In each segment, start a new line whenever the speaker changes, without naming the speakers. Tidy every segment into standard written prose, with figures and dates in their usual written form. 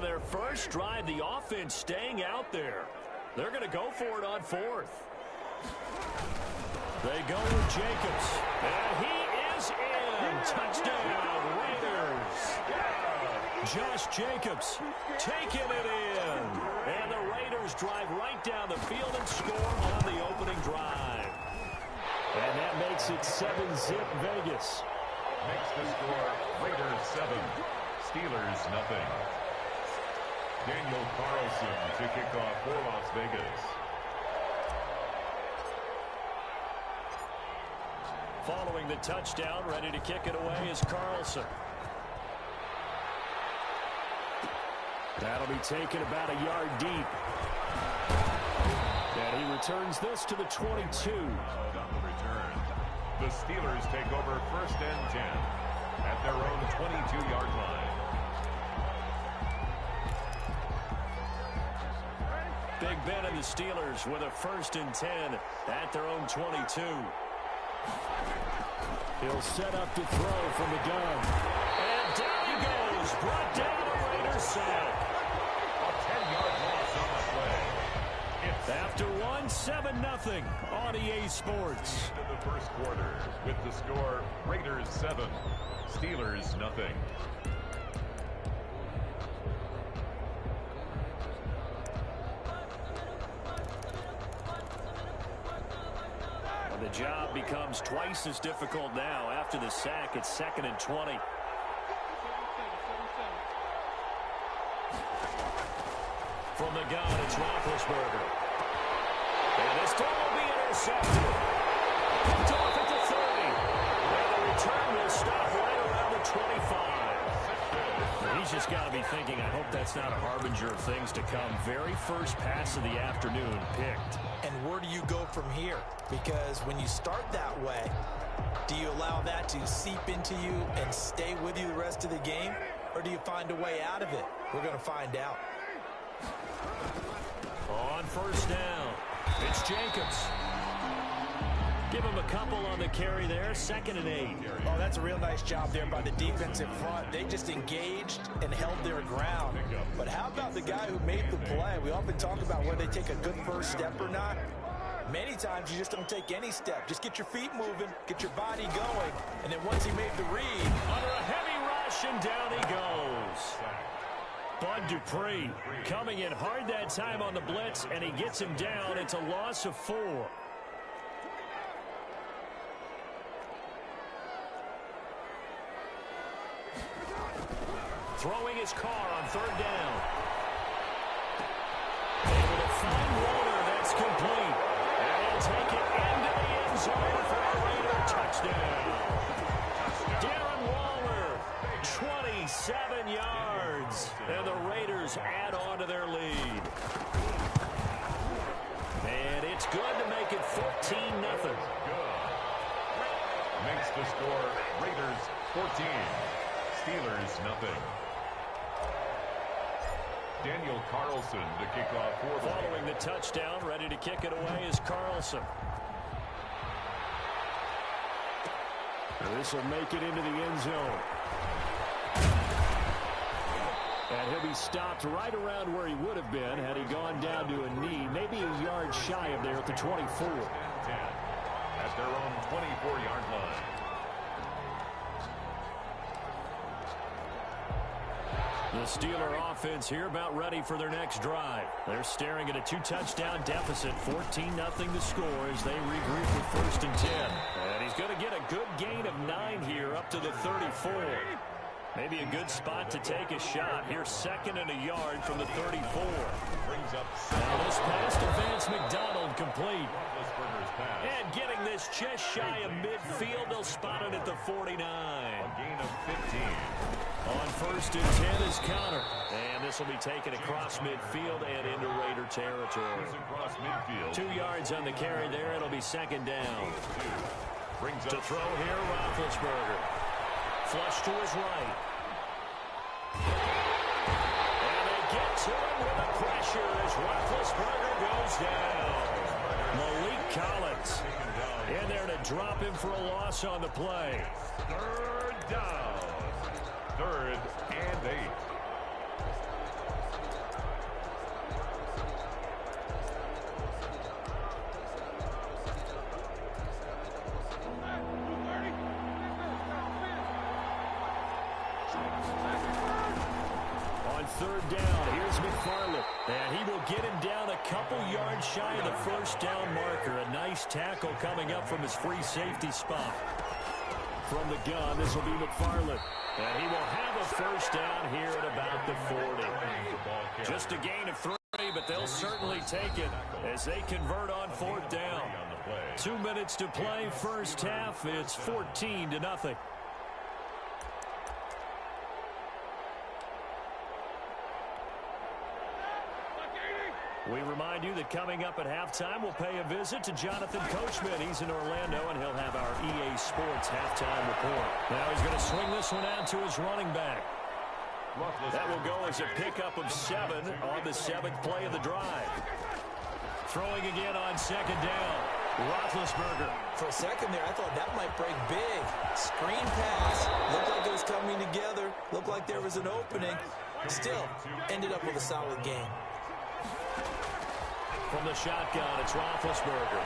On their first drive, the offense staying out there. They're going to go for it on fourth. They go with Jacobs. And he is in. Touchdown, Raiders. Josh Jacobs taking it in. And the Raiders drive right down the field and score on the opening drive. And that makes it 7-zip Vegas.
Makes the score Raiders 7, Steelers nothing. Daniel Carlson to kick off for Las Vegas.
Following the touchdown, ready to kick it away is Carlson. That'll be taken about a yard deep. And he returns this to the 22.
On the return, the Steelers take over 1st and 10 at their own 22-yard line.
Big Ben and the Steelers with a 1st and 10 at their own 22. He'll set up to throw from the gun. And down he goes. Brought down a Raiders sack.
A 10-yard loss on the play.
After 7-0 on EA Sports.
Into the first quarter with the score Raiders 7, Steelers nothing.
The job becomes twice as difficult now. After the sack, it's 2nd and 20. From the gun, it's Roethlisberger. And this time will be intercepted. Picked off at the 30. And the return will stop right around the 25. He's just got to be thinking, I hope that's not a harbinger of things to come. Very first pass of the afternoon picked.
And where do you go from here? Because when you start that way, do you allow that to seep into you and stay with you the rest of the game? Or do you find a way out of it? We're going to find out.
On 1st down, it's Jacobs. Give him a couple on the carry there. 2nd and 8.
Oh, that's a real nice job there by the defensive front. They just engaged and held their ground. But how about the guy who made the play? We often talk about whether they take a good first step or not. Many times you just don't take any step. Just get your feet moving, get your body going, and then once he made the read,
under a heavy rush, and down he goes. Bud Dupree coming in hard that time on the blitz, and he gets him down. It's a loss of 4. Throwing his car on 3rd down. Able to find Warner. That's complete. And he'll take it into the end zone for a Raider touchdown. Darren Waller, 27 yards. And the Raiders add on to their lead. And it's good to make it 14-0.
Makes the score Raiders 14, Steelers nothing. Daniel Carlson to kick off for the
Following the touchdown, ready to kick it away is Carlson. This will make it into the end zone. And he'll be stopped right around where he would have been had he gone down to a knee, maybe a yard shy of there at the 24.
10 at their own 24-yard line.
The Steeler offense here about ready for their next drive. They're staring at a 2-touchdown deficit, 14-0 to score as they regroup with 1st and 10. And he's going to get a good gain of 9 here up to the 34. Maybe a good spot to take a shot. Here's 2nd and a yard from the 34.
Brings up
now this pass to Vance McDonald complete.
pass.
And getting this just shy of midfield, they'll spot it at the 49.
A gain of 15.
On 1st and 10 is Connor. And this will be taken across midfield and into Raider territory.
Across midfield.
2 yards on the carry there. It'll be 2nd down.
Brings
to
up
throw here, Roethlisberger. Flush to his right. And they get to him with the pressure as Roethlisberger goes down. Malik Collins in there to drop him for a loss on the play.
3rd down. 3rd and 8.
third down. Here's McFarland. And he will get him down a couple yards shy of the first down marker. A nice tackle coming up from his free safety spot. From the gun, this will be McFarland. And he will have a first down here at about the 40. Just a gain of 3, but they'll certainly take it as they convert on fourth down. 2 minutes to play, first half. It's 14-0. We remind you that coming up at halftime, we'll pay a visit to Jonathan Coachman. He's in Orlando, and he'll have our EA Sports halftime report. Now he's going to swing this one out to his running back. That will go as a pickup of 7 on the 7th play of the drive. Throwing again on second down. Roethlisberger.
For a second there, I thought that might break big. Screen pass. Looked like it was coming together. Looked like there was an opening. Still, ended up with a solid game.
From the shotgun, it's Roethlisberger.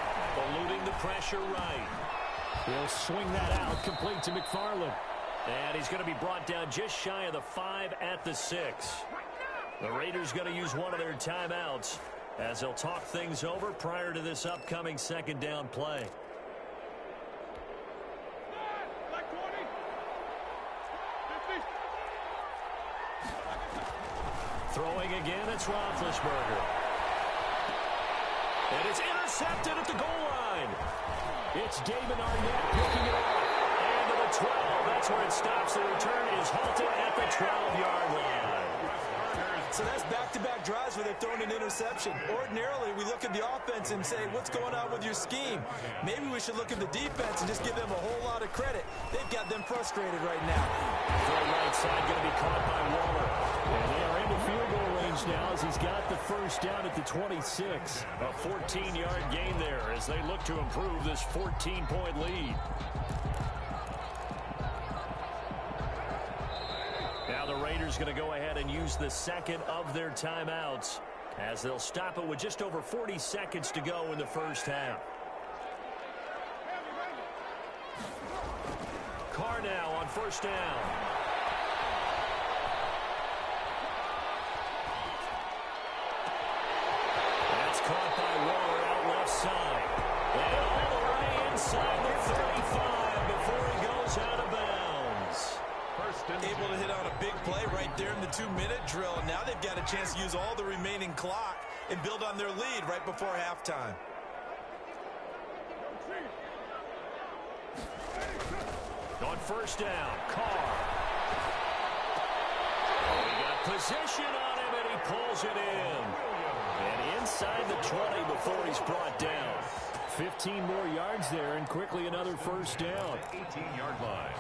Eluding the pressure right. He'll swing that out, complete to McFarland. And he's going to be brought down just shy of the 5 at the 6. The Raiders going to use one of their timeouts as they'll talk things over prior to this upcoming second down play. Throwing again, it's Roethlisberger. And it's intercepted at the goal line. It's David Arnett picking it up. And to the 12. That's where it stops. The return is halted at the 12-yard line.
So that's back-to-back drives where they're throwing an interception. Ordinarily, we look at the offense and say, what's going on with your scheme? Maybe we should look at the defense and just give them a whole lot of credit. They've got them frustrated right now.
The right side going to be caught by Waller. And they are into field goal range now as he's got the first down at the 26. A 14-yard gain there as they look to improve this 14-point lead. Now the Raiders going to go ahead and use the second of their timeouts as they'll stop it with just over 40 seconds to go in the first half. Carr now on first down. That's caught by Waller out left side. And all the way inside the 35 before he goes out of bounds.
Able to hit on a big play right there in the 2-minute drill. And now they've got a chance to use all the remaining clock and build on their lead right before halftime.
On first down, Carr. Oh, he got position on him, and he pulls it in. And inside the 20 before he's brought down. 15 more yards there, and quickly another first down.
18-yard line.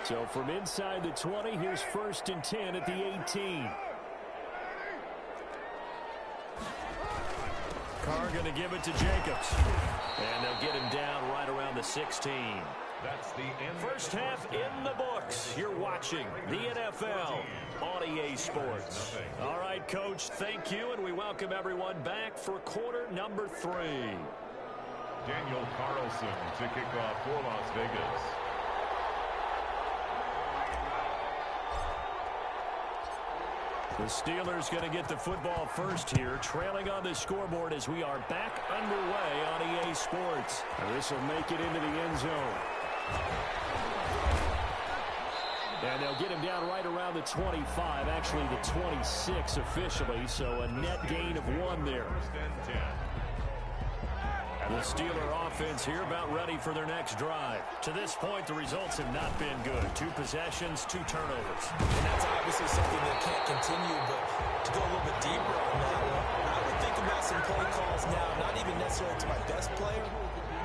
So from inside the 20, here's first and 10 at the 18. Carr going to give it to Jacobs. And they'll get him down right around the 16.
That's the end.
First half in the books. You're watching the NFL on EA Sports. All right, Coach, thank you, and we welcome everyone back for quarter number 3.
Daniel Carlson to kick off for Las Vegas.
The Steelers going to get the football first here, trailing on the scoreboard as we are back underway on EA Sports. This will make it into the end zone. And they'll get him down right around the 25, actually the 26 officially, so a net gain of 1 there.
First and 10.
The Steeler offense here about ready for their next drive. To this point, the results have not been good. 2 possessions, 2 turnovers.
And that's obviously something that can't continue, but to go a little bit deeper on that one, I would think about some play calls now, not even necessarily to my best player,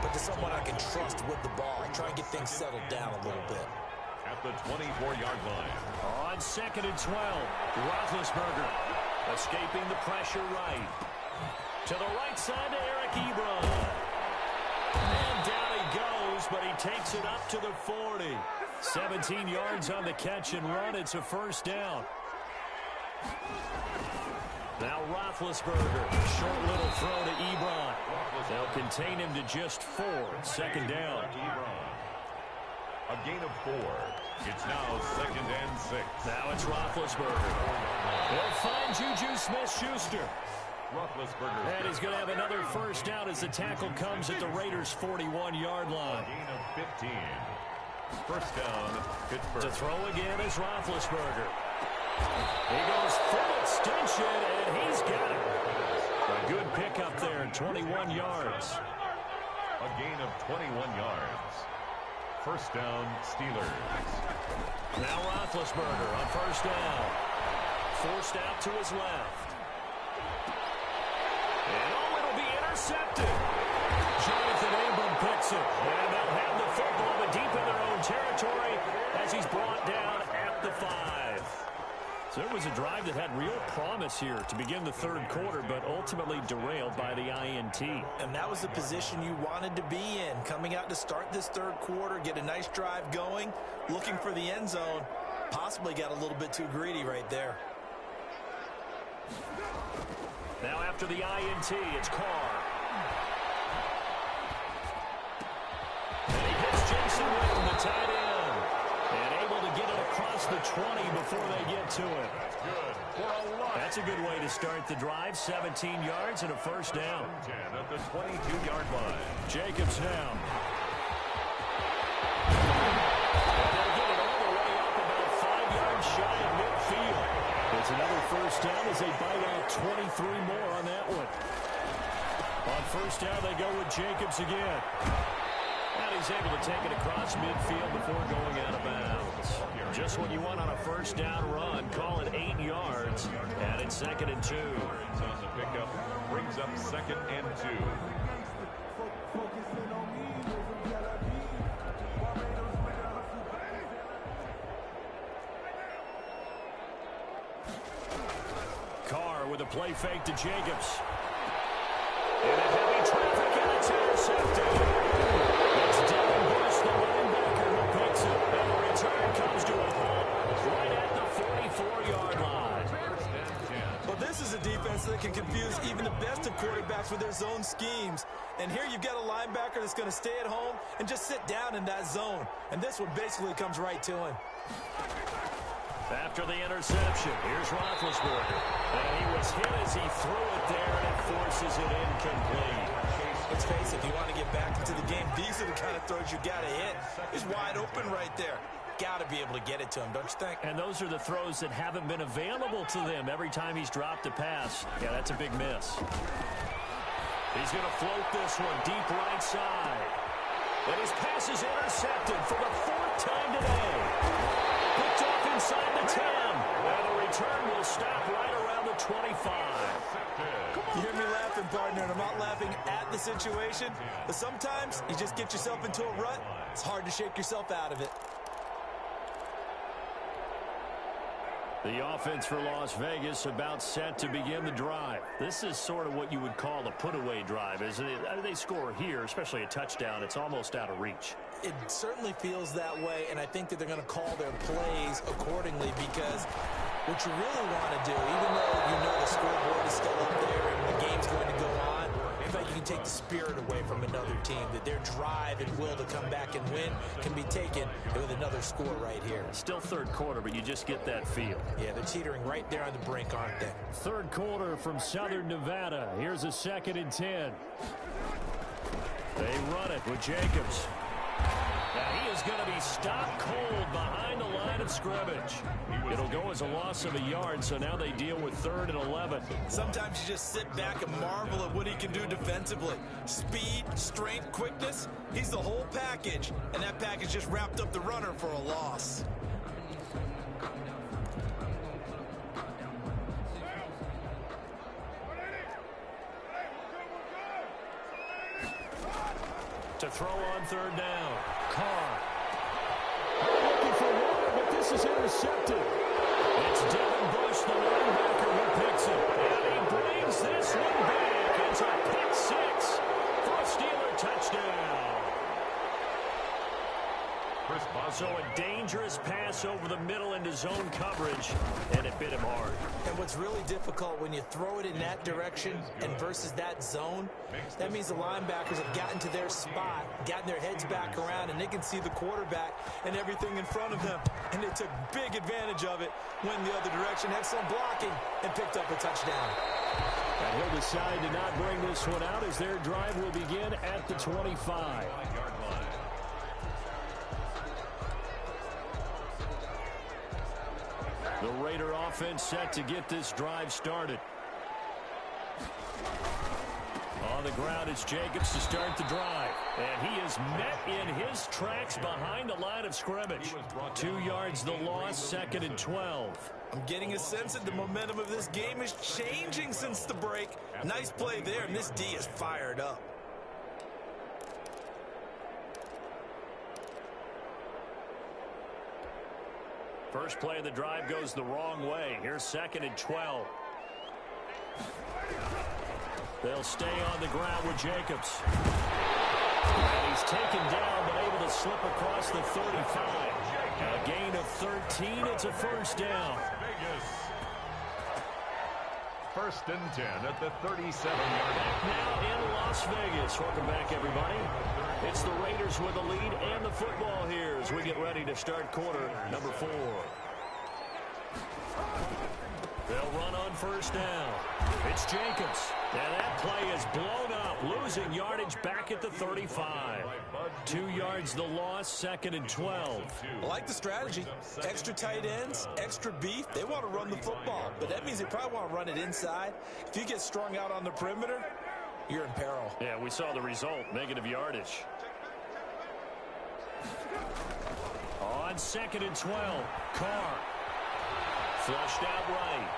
but to someone I can trust with the ball. Try and get things settled down a little bit.
At the 24-yard line.
On second and 12, Roethlisberger escaping the pressure right. To the right side to Eric Ebron. And down he goes, but he takes it up to the 40. 17 yards on the catch and run. It's a first down. Now Roethlisberger. Short little throw to Ebron. They'll contain him to just 4. Second down.
A gain of 4. It's now 2nd and 6.
Now it's Roethlisberger. They'll find Juju Smith-Schuster.
Roethlisberger.
And he's going to have another first down as the tackle comes at the Raiders' 41-yard line.
Gain of 15. First down, Pittsburgh.
To throw again is Roethlisberger. He goes full extension, and he's got it. A good pickup there, 21 yards.
A gain of 21 yards. First down, Steelers.
Now Roethlisberger on first down. Forced out to his left. And it'll be intercepted. Jonathan Abram picks it. And they'll have the football, but deep in their own territory as he's brought down at the 5. So it was a drive that had real promise here to begin the third quarter, but ultimately derailed by the INT.
And that was the position you wanted to be in. Coming out to start this third quarter, get a nice drive going, looking for the end zone. Possibly got a little bit too greedy right there.
Now after the INT, it's Carr. And he hits Jason Witten, the tight end. And able to get it across the 20 before they get to it. That's a good way to start the drive. 17 yards and a first down.
10 at the 22-yard line.
Jacobs now. And they'll get it all the way up about 5 yards shy of midfield. It's another first down as they bite out 23 more on that one. On first down, they go with Jacobs again. And he's able to take it across midfield before going out of bounds. Just what you want on a first down run. Call it 8 yards. And it's 2nd and 2.
On the pickup, brings up 2nd and 2.
Carr with a play fake to Jacobs. And a heavy traffic, and it's intercepted. It's Devin Bush, the linebacker, who picks it. And the return comes to a halt right at the 44-yard line.
Well, this is a defense that can confuse even the best of quarterbacks with their zone schemes. And here you've got a linebacker that's going to stay at home and just sit down in that zone. And this one basically comes right to him.
After the interception, here's Roethlisberger. And he was hit as he threw it there, and it forces it incomplete.
Let's face it, if you want to get back into the game, these are the kind of throws you got to hit. He's wide open right there. Got to be able to get it to him, don't you think?
And those are the throws that haven't been available to them every time he's dropped a pass. Yeah, that's a big miss. He's going to float this one deep right side. And his pass is intercepted for the 4th time today. Picked off inside the 10. And the return will stop right around the 25.
You hear me laughing, partner, and I'm not laughing at the situation, but sometimes you just get yourself into a rut. It's hard to shake yourself out of it.
The offense for Las Vegas about set to begin the drive. This is sort of what you would call a put-away drive, isn't it? They score here, especially a touchdown. It's almost out of reach.
It certainly feels that way, and I think that they're going to call their plays accordingly because what you really want to do, even though you know the scoreboard is still up there and the game's going to go on, I feel like you can take the spirit away from another team, that their drive and will to come back and win can be taken with another score right here.
Still third quarter, but you just get that feel.
Yeah, they're teetering right there on the brink, aren't they?
Third quarter from Southern Nevada. Here's a 2nd and 10. They run it with Jacobs. Now he is going to be stopped cold behind the line of scrimmage. It'll go as a loss of a yard, so now they deal with 3rd and 11.
Sometimes you just sit back and marvel at what he can do defensively. Speed, strength, quickness, he's the whole package. And that package just wrapped up the runner for a loss.
To throw on 3rd down. Carr. Looking for water, but this is intercepted. It's Devin Bush, the linebacker, who picks it. And he brings this one back. It's a pick 6 for a Steeler touchdown. So a dangerous pass over the middle into zone coverage, and it bit him hard.
And what's really difficult when you throw it in that direction and versus that zone, that means the linebackers have gotten to their spot, gotten their heads back around, and they can see the quarterback and everything in front of them. And they took big advantage of it, went the other direction, excellent blocking, and picked up a touchdown.
And he'll decide to not bring this one out as their drive will begin at the 25. The Raider offense set to get this drive started. On the ground, it's Jacobs to start the drive. And he is met in his tracks behind the line of scrimmage. 2 yards the loss, 2nd and 12.
I'm getting a sense that the momentum of this game is changing since the break. Nice play there, and this D is fired up.
First play of the drive goes the wrong way. Here's 2nd and 12. They'll stay on the ground with Jacobs. And he's taken down, but able to slip across the 35. A gain of 13. It's a first down.
First and 10 at the 37-yard line.
Now in Las Vegas. Welcome back, everybody. It's the Raiders with the lead and the football here as we get ready to start quarter number 4. They'll run on first down. It's Jacobs. And that play is blown up, losing yardage back at the 35. 2 yards the loss, 2nd and 12.
I like the strategy. Extra tight ends, extra beef. They want to run the football, but that means they probably want to run it inside. If you get strung out on the perimeter, you're in peril.
Yeah, we saw the result, negative yardage. On 2nd and 12, Carr. Flushed out right.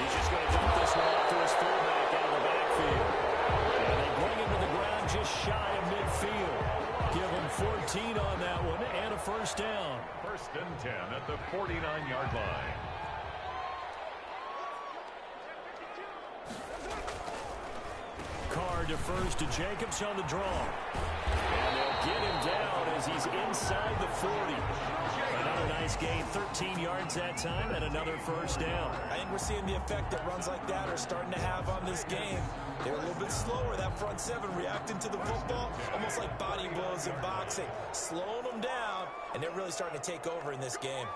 He's just going to dump this one off to his fullback out of the backfield. And they bring him to the ground just shy of midfield. Give him 14 on that one and a first down.
First and 10 at the 49-yard line.
Carr defers to Jacobs on the draw. And they'll get him down as he's inside the 40. Another nice gain, 13 yards that time, and another first down.
I think we're seeing the effect that runs like that are starting to have on this game. They're a little bit slower, that front seven, reacting to the football, almost like body blows in boxing, slowing them down, and they're really starting to take over in this game.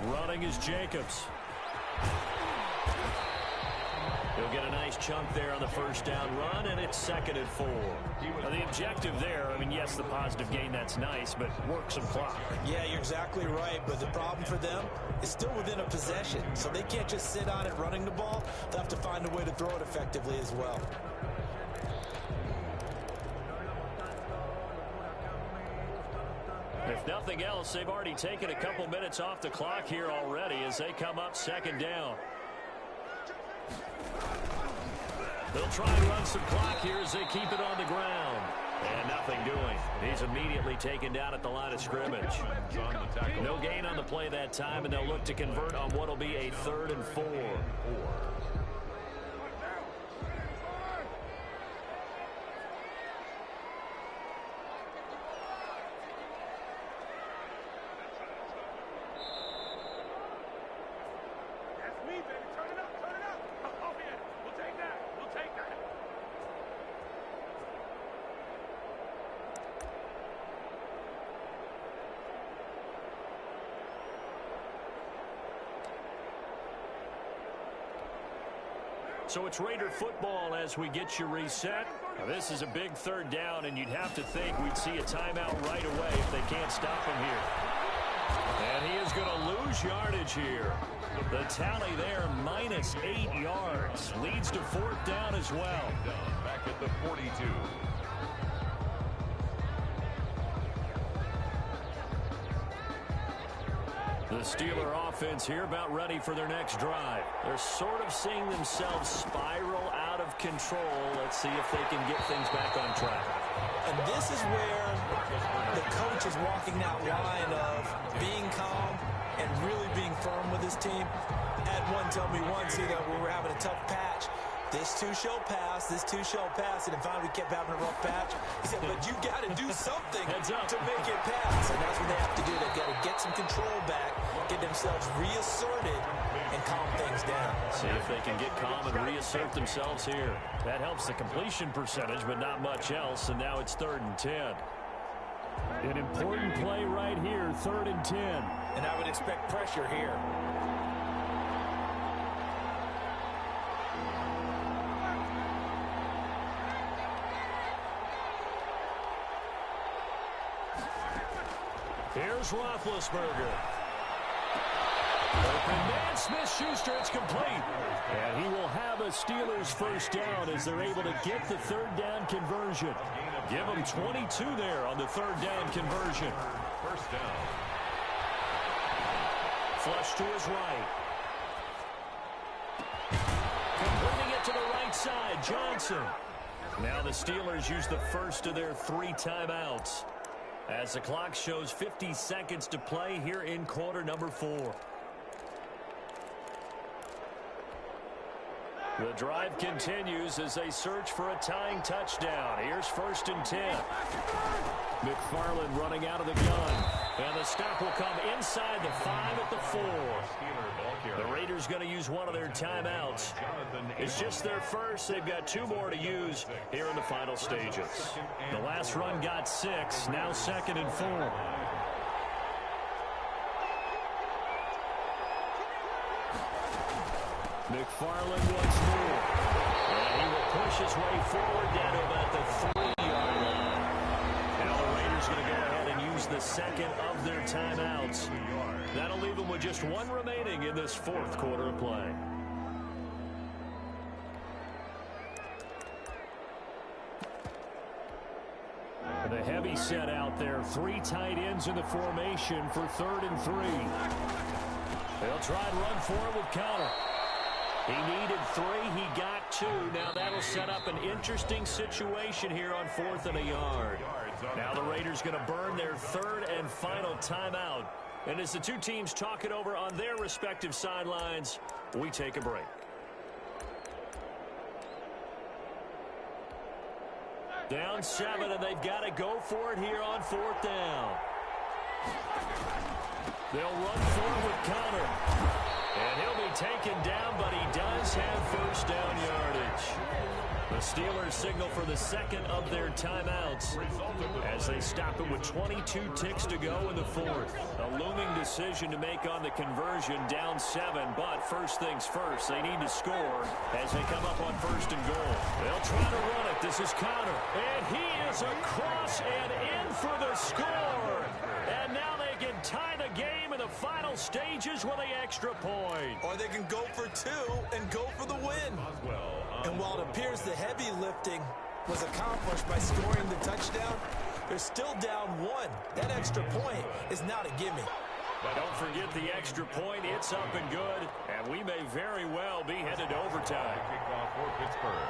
Running is Jacobs. He'll get a nice chunk there on the first down run, and it's 2nd and 4. Now, the objective there, I mean, yes, the positive gain, that's nice, but work some clock.
Yeah, you're exactly right, but the problem for them is still within a possession, so they can't just sit on it running the ball. They'll have to find a way to throw it effectively as well.
If nothing else, they've already taken a couple minutes off the clock here already as they come up 2nd down. They'll try and run some clock here as they keep it on the ground. And nothing doing. He's immediately taken down at the line of scrimmage. No gain on the play that time, and they'll look to convert on what will be a 3rd and 4. So it's Raider football as we get you reset. Now, this is a big 3rd down, and you'd have to think we'd see a timeout right away if they can't stop him here. And he is going to lose yardage here. The tally there, minus 8 yards. Leads to 4th down as well.
Back at the 42.
The Steeler offense here about ready for their next drive. They're sort of seeing themselves spiral out of control. Let's see if they can get things back on track.
And this is where the coach is walking that line of being calm and really being firm with his team. I had one tell me once, when we were having a tough patch, this too shall pass, this too shall pass, and then finally we kept having a rough patch. He said, but you got to do something to make it pass, and that's what they have to do. They've got to get some control back, get themselves reasserted, and calm things down.
See if they can get calm and reassert themselves here. That helps the completion percentage, but not much else, and now it's 3rd and 10. An important play right here, 3rd and 10.
And I would expect pressure here.
Here's Roethlisberger. Open man, Smith-Schuster, it's complete. And he will have a Steelers first down as they're able to get the 3rd down conversion. Give him 22 there on the 3rd down conversion.
First down.
Flush to his right. Completing it to the right side, Johnson. Now the Steelers use the first of their 3 timeouts, as the clock shows 50 seconds to play here in quarter number 4. The drive continues as they search for a tying touchdown. Here's 1st and 10. McFarland running out of the gun. And the stop will come inside the 5 at the 4. The Raiders going to use one of their timeouts. It's just their first. They've got 2 more to use here in the final stages. The last run got 6. Now 2nd and 4. McFarland once more. And he will push his way forward down to about the 3-yard line. Now the Raiders going to go ahead and use the 2nd of their timeouts. That'll leave them with just 1 remaining in this 4th quarter of play. The heavy set out there. 3 tight ends in the formation for 3rd and 3. They'll try and run for it with counter. He needed 3. He got 2. Now that'll set up an interesting situation here on 4th and a yard. Now the Raiders going to burn their 3rd and final timeout. And as the 2 teams talk it over on their respective sidelines, we take a break. Down 7, and they've got to go for it here on 4th down. They'll run for it with counter. And he'll be taken down, but he does have first down yardage. The Steelers signal for the 2nd of their timeouts as they stop it with 22 ticks to go in the 4th. A looming decision to make on the conversion, down 7, but first things first, they need to score as they come up on 1st and goal. They'll try to run it. This is counter, and he is across and in for the score. And now they can tie the game in the final stages with the extra point.
Or they can go for 2 and go for the win. And while it appears the heavy lifting was accomplished by scoring the touchdown, they're still down 1. That extra point is not a gimme.
But don't forget the extra point. It's up and good, and we may very well be headed to overtime.
Kickoff for Pittsburgh.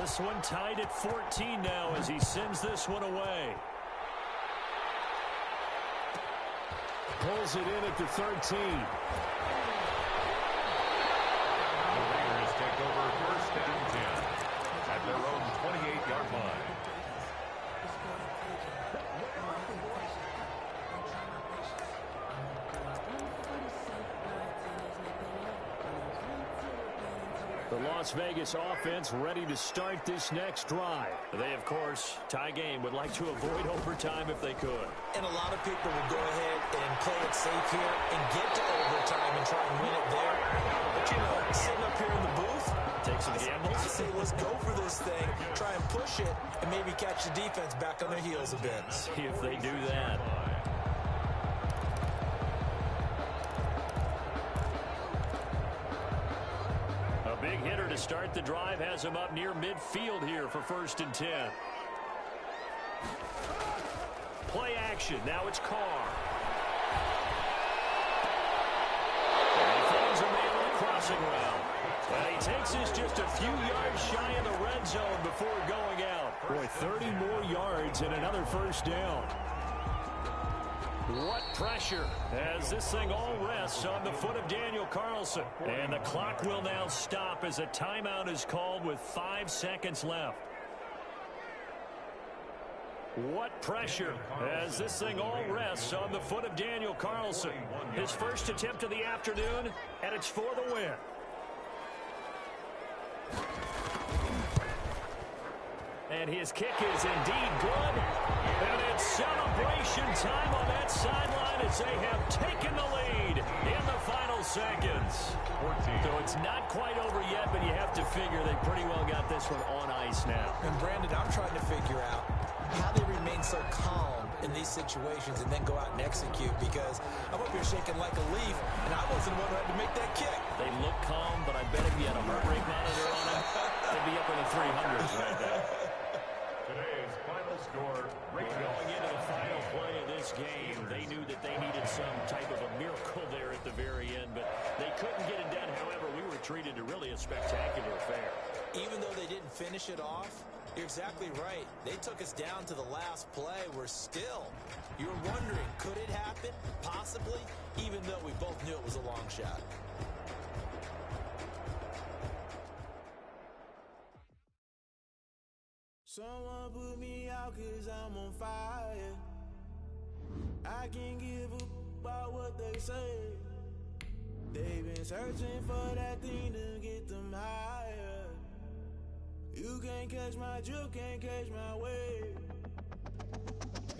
This one tied at 14 now as he sends this one away. Pulls it in at the 13.
The Raiders take over 1st and 10 at their own 28-yard line.
The Las Vegas offense ready to start this next drive. They, of course, tie game, would like to avoid overtime if they could.
And a lot of people will go ahead and play it safe here and get to overtime and try and win it there. But, you know, sitting up here in the booth,
take some gambles.
I say let's go for this thing, try and push it, and maybe catch the defense back on their heels a bit.
See if they do that. Big hitter to start the drive has him up near midfield here for 1st and 10. Play action. Now it's Carr. And he finds a man on a crossing route. And he takes this just a few yards shy of the red zone before going out. Boy, 30 more yards and another first down. What pressure as this thing all rests on the foot of Daniel Carlson. And the clock will now stop as a timeout is called with 5 seconds left. What pressure as this thing all rests on the foot of Daniel Carlson. His first attempt of the afternoon, and it's for the win. And his kick is indeed good. And it's celebration time on that sideline as they have taken the lead in the final seconds.
14.
So it's not quite over yet, but you have to figure they pretty well got this one on ice now.
And Brandon, I'm trying to figure out how they remain so calm in these situations and then go out and execute, because I'm up here shaking like a leaf, and I wasn't the one who had to make that kick.
They look calm, but I bet if you had a heart rate monitor on them, they'd be up in the 300s right now.
Today's final score.
Going into the final play of this game, they knew that they needed some type of a miracle there at the very end, but they couldn't get it done. However, we were treated to really a spectacular affair. Even though they didn't finish it off, you're exactly right. They took us down to the last play. We're still, you were wondering, could it happen? Possibly, even though we both knew it was a long shot.
Someone put me out 'cause I'm on fire. I can't give up about what they say. They've been searching for that thing to get them higher. You can't catch my drift, can't catch my wave.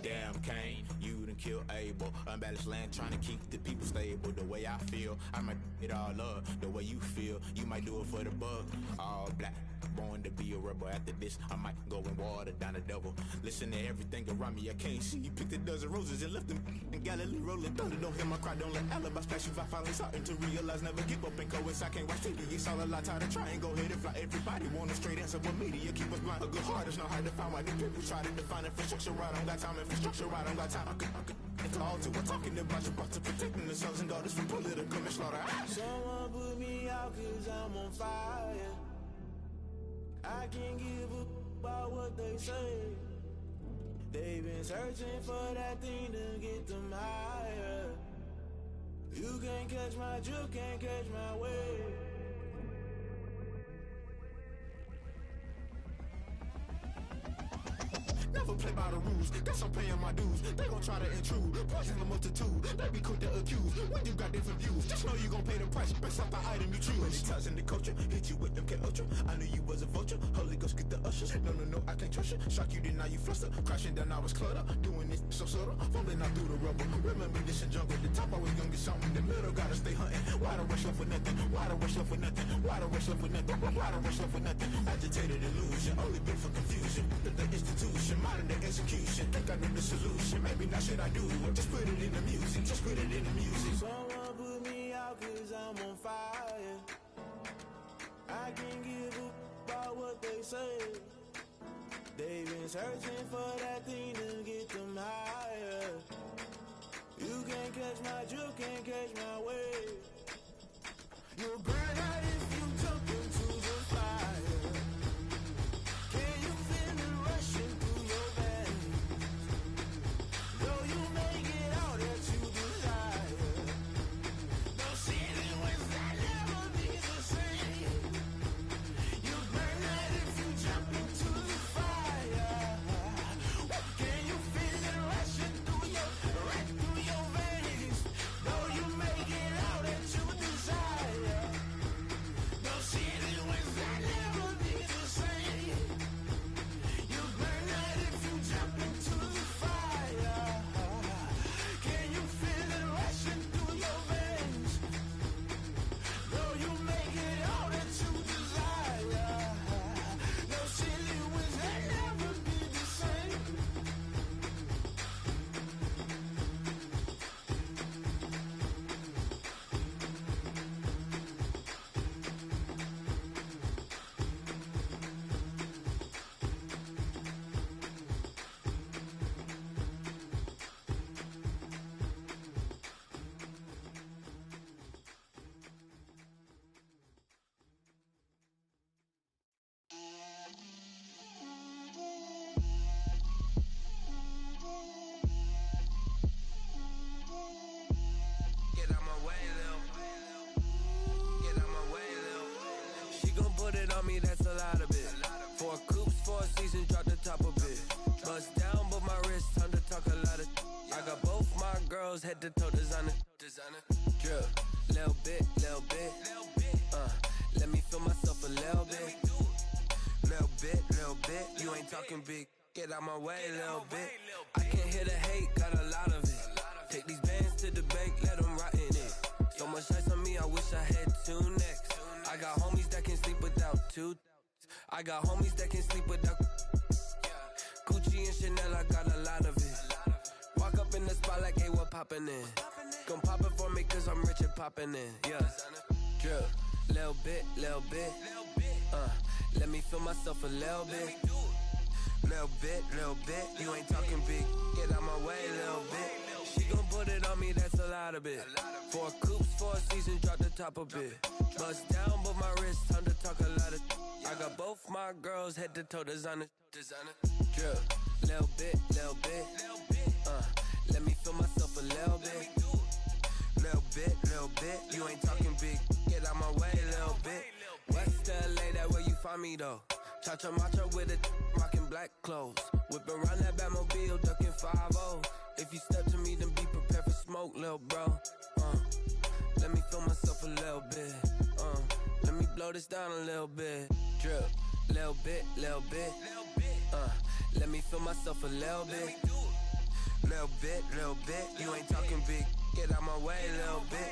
Damn, Kane, you done killed Abel. Unbalanced land, trying to keep the people stable. The way I feel, I might it all up. The way you feel, you might do it for the buck. All black, born to be a rebel. After this, I might go and water down the devil. Listen to everything around me, I can't see. You picked a dozen roses and left them in Galilee rolling thunder. Don't hear my cry, don't let alibi splash. If I finally starting to realize, never give up and coast. I can't watch TV, it's all a lot. Tired of trying, go ahead and fly. Everybody want a straight answer, but media keep us blind. A good heart is not hard to find. Why these people try to define infrastructure right? I don't got time, infrastructure right, I don't got time. I could call to. We're talking about your to protecting the sons and daughters from political slaughter. Someone put me out 'cause I'm on fire. I can't give up about what they say. They've been searching for that thing to get them higher. You can't catch my drift, can't catch my wave. Never play by the rules, guess I'm paying my dues. They gon' try to intrude, poison the multitude. They be quick to accuse, when you got different views. Just know you gon' pay the price, based off the item you choose. Many times in the culture, hit you with them K Ultra. I knew you was a vulture, Holy Ghost get the ushers. No, I can't trust you. Shock you, then now you fluster. Crashing down, I was cluttered. Doing this so subtle, falling out through the rubble. Remember this in jungle, the top always gonna get something. In the middle, gotta stay hunting. Why the rush left for nothing? Why the rush left for nothing? Why the rush left for nothing? Why the rush left for nothing? Agitated illusion, only built for confusion. The institution, modern day execution. Think I know the solution. Maybe not should I do it? Just put it in the music. Just put it in the music. Someone put me out 'cause I'm on fire. I can't give up about what they say. They've been searching for that thing to get them higher. You can't catch my drift, can't catch my wave. You'll burn out if you jump into the fire. Can you feel it rushing through your veins? Though you make it out that you desire. No ceiling was that never be the same. You burn out if you jump into the fire. Can you feel it rushing through your veins? Though you make it out that you desire.
on me, that's a lot of it. 4 coops, 4 seasons, drop the top a bit. Bust down, but my wrist, time to talk a lot of. I got both my girls, head to toe designer. Drip, little bit. Let me feel myself a little bit. Little bit. You ain't talking big. Get out my way, little bit. I can't hear the hate, got a lot of it. Take these bands to the bank, let them rot in it. So much ice on me, I wish I had 2 necks. I got homies that can sleep without 2. I got homies that can sleep without Gucci and Chanel, I got a lot of it. Walk up in the spot like, hey, what poppin' in? Gon' pop it for me cause I'm rich and poppin' in, yeah. Drip, little bit. Let me feel myself a little bit. Little bit. You ain't talking big. Get out my way, little bit. She gon' put it on me, that's a lot of it. 4 coops, 4 seasons, drop the top a bit. Bust down, but my wrist, time to talk a lot of. I got both my girls, head to toe designer. Drip, little bit. Let me feel myself a little bit. Little bit. You ain't talking big. Get out my way, little bit. West LA, that where you find me though. Cha-cha matcha with it, rockin' black clothes. Whip around that Batmobile, ducking 5-0. If you step to me, then be prepared for smoke, lil' bro. Let me feel myself a little bit. Let me blow this down a little bit. Drip, little bit. Let me feel myself a little bit. Little bit. You ain't talking big. Get out my way, little bit.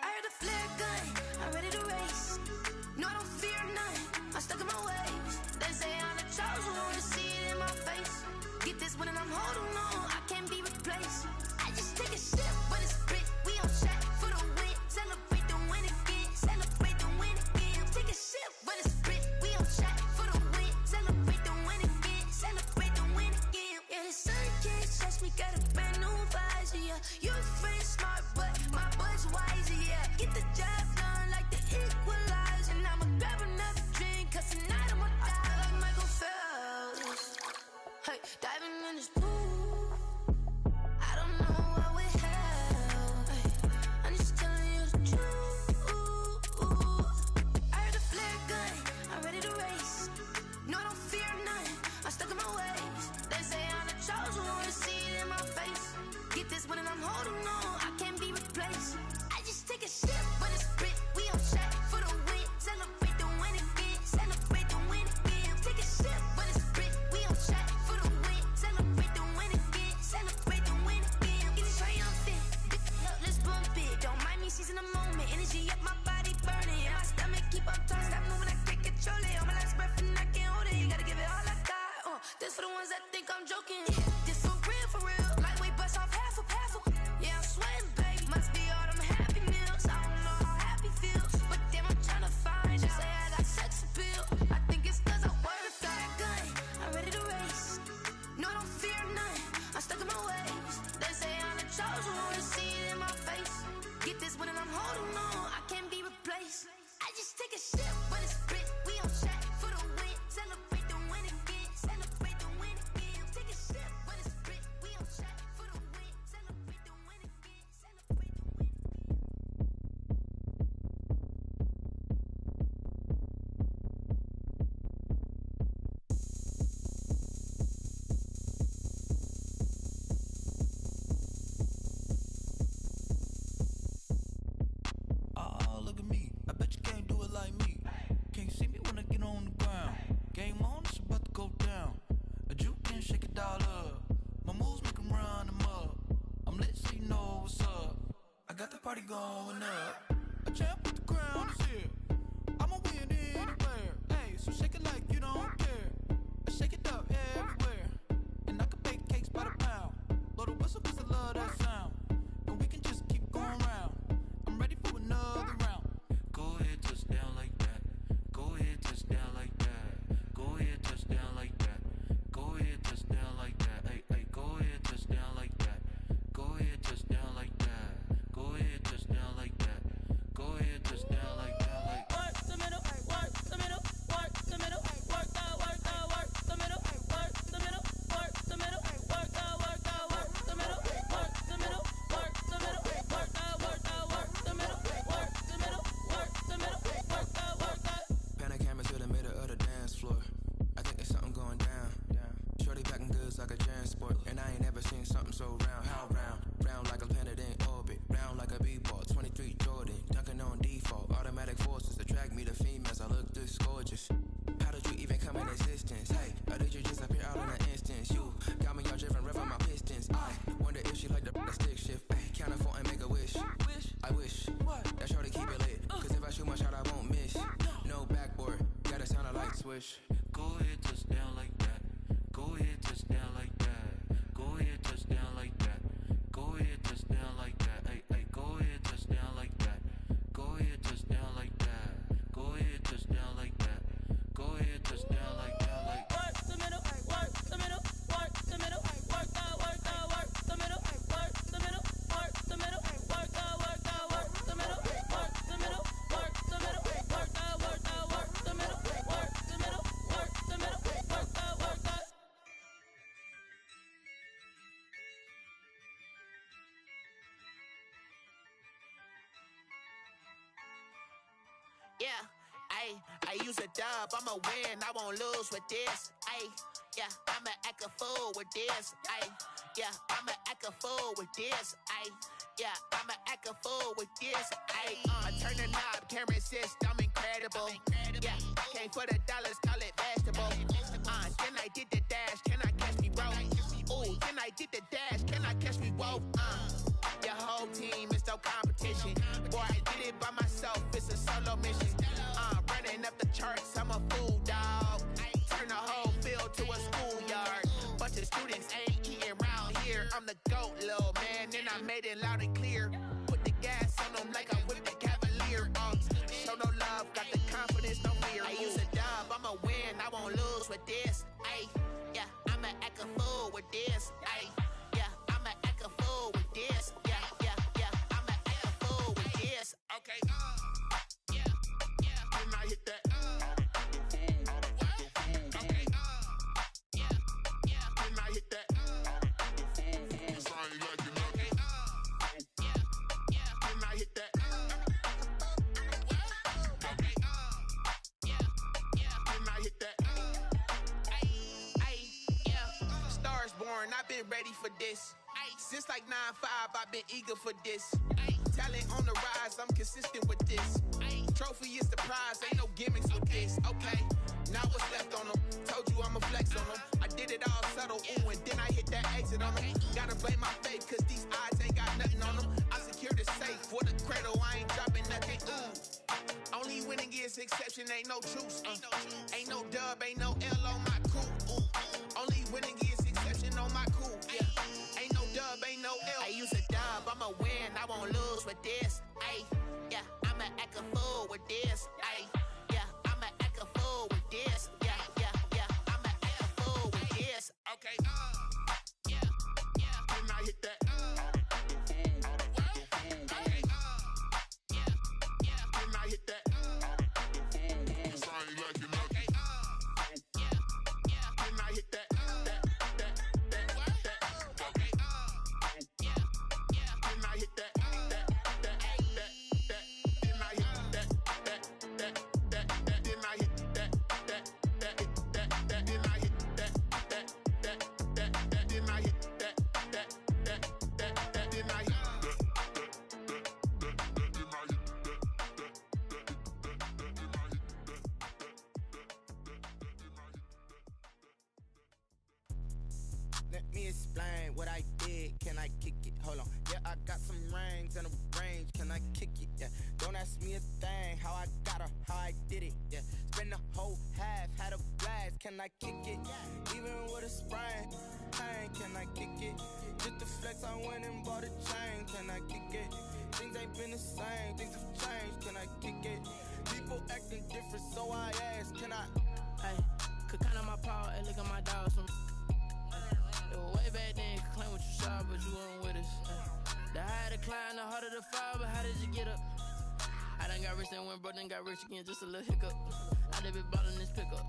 I heard a flare gun, I'm ready to race. No, I don't fear none, I'm stuck in my ways. They say I'm the chosen one, to see it in my face. Get this one and I'm holding on, I can't be replaced. I just take a sip, but it's split, we on track for the win. Celebrate the win again, celebrate the win again. Take a sip, but it's split, we on track for the win. Celebrate the win again, celebrate the win again. Yeah, the sun can't touch me, got a brand new visor, yeah. You friend smart, but my bud's wiser, yeah. Get the job done like the equalizer. And I'ma grab another drink, cause tonight I'ma die like Michael Phelps. Hey, diving in this pool, I don't know what we have. Hey, I'm just telling you the truth. I heard a flare gun, I'm ready to race. No, I don't fear none, I'm stuck in my ways. They say I'm the chosen one, to see it in my face. Get this one and I'm holding on, I can't be replaced. I just take a sip, but it's split, we on track for the win. Celebrate the win again, celebrate the win again. Take a sip, but it's split, we on track for the win. Celebrate the win again, celebrate the win again. Get it triumphant, let's bump it. Don't mind me seizing the moment, energy up my body burning. And my stomach keep on turning, stop moving, I can't control it. On my last breath and I can't hold it, you gotta give it all I got. This for the ones that think I'm joking. Yeah, this for real. Lightweight bust off half a. Yeah, I'm sweating, baby. Must be all them happy meals. I don't know how happy feels, but damn, I'm trying to find out. Say I got sex appeal. I think it's cause I wear a fire gun. I'm ready to race. No, I don't fear none. I'm stuck in my ways. They say I'm the chosen one, to see it in my face. Get this one and I'm holding on, I can't be replaced. I just take a sip, but it's split. We on track for the win. Celebrate the win again. Celebrate the win again. Take a sip, but it's split. We on track for the win. Celebrate the win again. Celebrate the win again.
Oh, look at me. I bet you can't do it like me. Can't see me when I get on the ground. Game on, it's about to go down. A juke and shake it all up. My moves make 'em run them up. I'm lit so you know what's up. I got the party going up. A champ with the crown is here. I'ma win anywhere. Hey, so shake it like you don't care. I shake it up everywhere. And I can bake cakes by the pound. Blow the whistle cause I love that sound. And we can just keep going round. I'm ready for another round. Go ahead, touch down like that. Go ahead, touch down like that. Go ahead, touch down like that. Go ahead, touch down like that. Hey, go ahead, touch down like that. Go ahead, touch down like that. Go ahead, touch down like that. Go ahead, touch down like that. Like
Work the middle, work the middle, work
swish. Go ahead, touchdown like that. Go ahead, touchdown like that. Go ahead, touchdown like that. Go ahead, touchdown like that. Hey, hey, go ahead, touchdown like that. Go ahead, touchdown like that. Go ahead, touchdown like that. Go ahead, touchdown like that. Like
work the middle, work the middle, work the middle, work the middle, work the middle, work the middle, work the middle, work the middle, work the middle, work the middle, work the middle, work the middle, work the middle, work the middle, work the.
Yeah, I use a dub, I'ma win, I won't lose with this. Yeah, I'ma act a fool with this. Yeah, I'ma act a fool with this. Yeah, I'ma act a fool with this. Turn the knob, camera assist, I'm incredible. Yeah, came for the dollars, call it vegetable. Then I did the dash, can I catch me, bro? Ooh, then I did the dash, can I catch me, whoa? Your whole team is no competition. Boy, I did it by myself, it's a solo mission. Running up the charts, I'm a fool, dog. Turn the whole field to a schoolyard. Bunch of students ain't eating round here. I'm the GOAT, little man, and I made it loud and clear. Put the gas on them like I whipped the Cavalier. Show no love, got the confidence, no fear. I use a dub, I'ma win, I won't lose with this. Yeah, I'ma act a fool with this. Yeah, I'ma act a fool with this. Yeah, I'ma act a fool with this. Okay, yeah, can I hit that? Okay, yeah, can I hit that? Cause I ain't like it, okay, yeah, can I hit that? Okay, yeah, can I hit that? Yeah, stars born, I've been ready for this. Since like 9-5, I've been eager for this. Talent on the rise, I'm consistent with this. Trophy is the prize, ain't no gimmicks with this. Okay, now what's left on them? Told you I'ma flex on them. I did it all subtle, ooh, and then I hit that exit on them. Gotta blame my faith, cause these odds ain't got nothing on them. I secured the safe for the cradle, I ain't dropping nothing, ooh. Only winning is exception, ain't no truce. Ain't no dub, ain't no L on my crew, ooh. Only winning is exception on my crew, yeah. Ain't no dub, ain't no L. I use a dub, I'ma win, I won't lose with this. Yeah, I'ma act a fool with this. Yeah, I'ma act a fool with this. Yeah, I'ma act a fool with this. Okay, yeah, can I hit that? Okay, yeah, can I hit that? Cause I ain't like it, okay, yeah, can I hit that? Okay, yeah, can I hit that? Let me explain what I did. Can I kick it? Hold on. Yeah, I got some rings and a range. Can I kick it? Yeah. Don't ask me a thing. How I got her, how I did it. Yeah. Spend the whole half, had a blast. Can I kick it? Even with a sprain. Pain, can I kick it? Just the flex, I went and bought a chain. Can I kick it? Things ain't been the same. Things have changed. Can I kick it? People acting different, so I ask. Can I?
Hey, could count on my power and look at my dogs from. It was way back then, could claim what you saw, but you weren't with us. The higher the climb, the harder the fall, but how did you get up? I done got rich and went broke, then got rich again, just a little hiccup. I done been ballin' this pickup.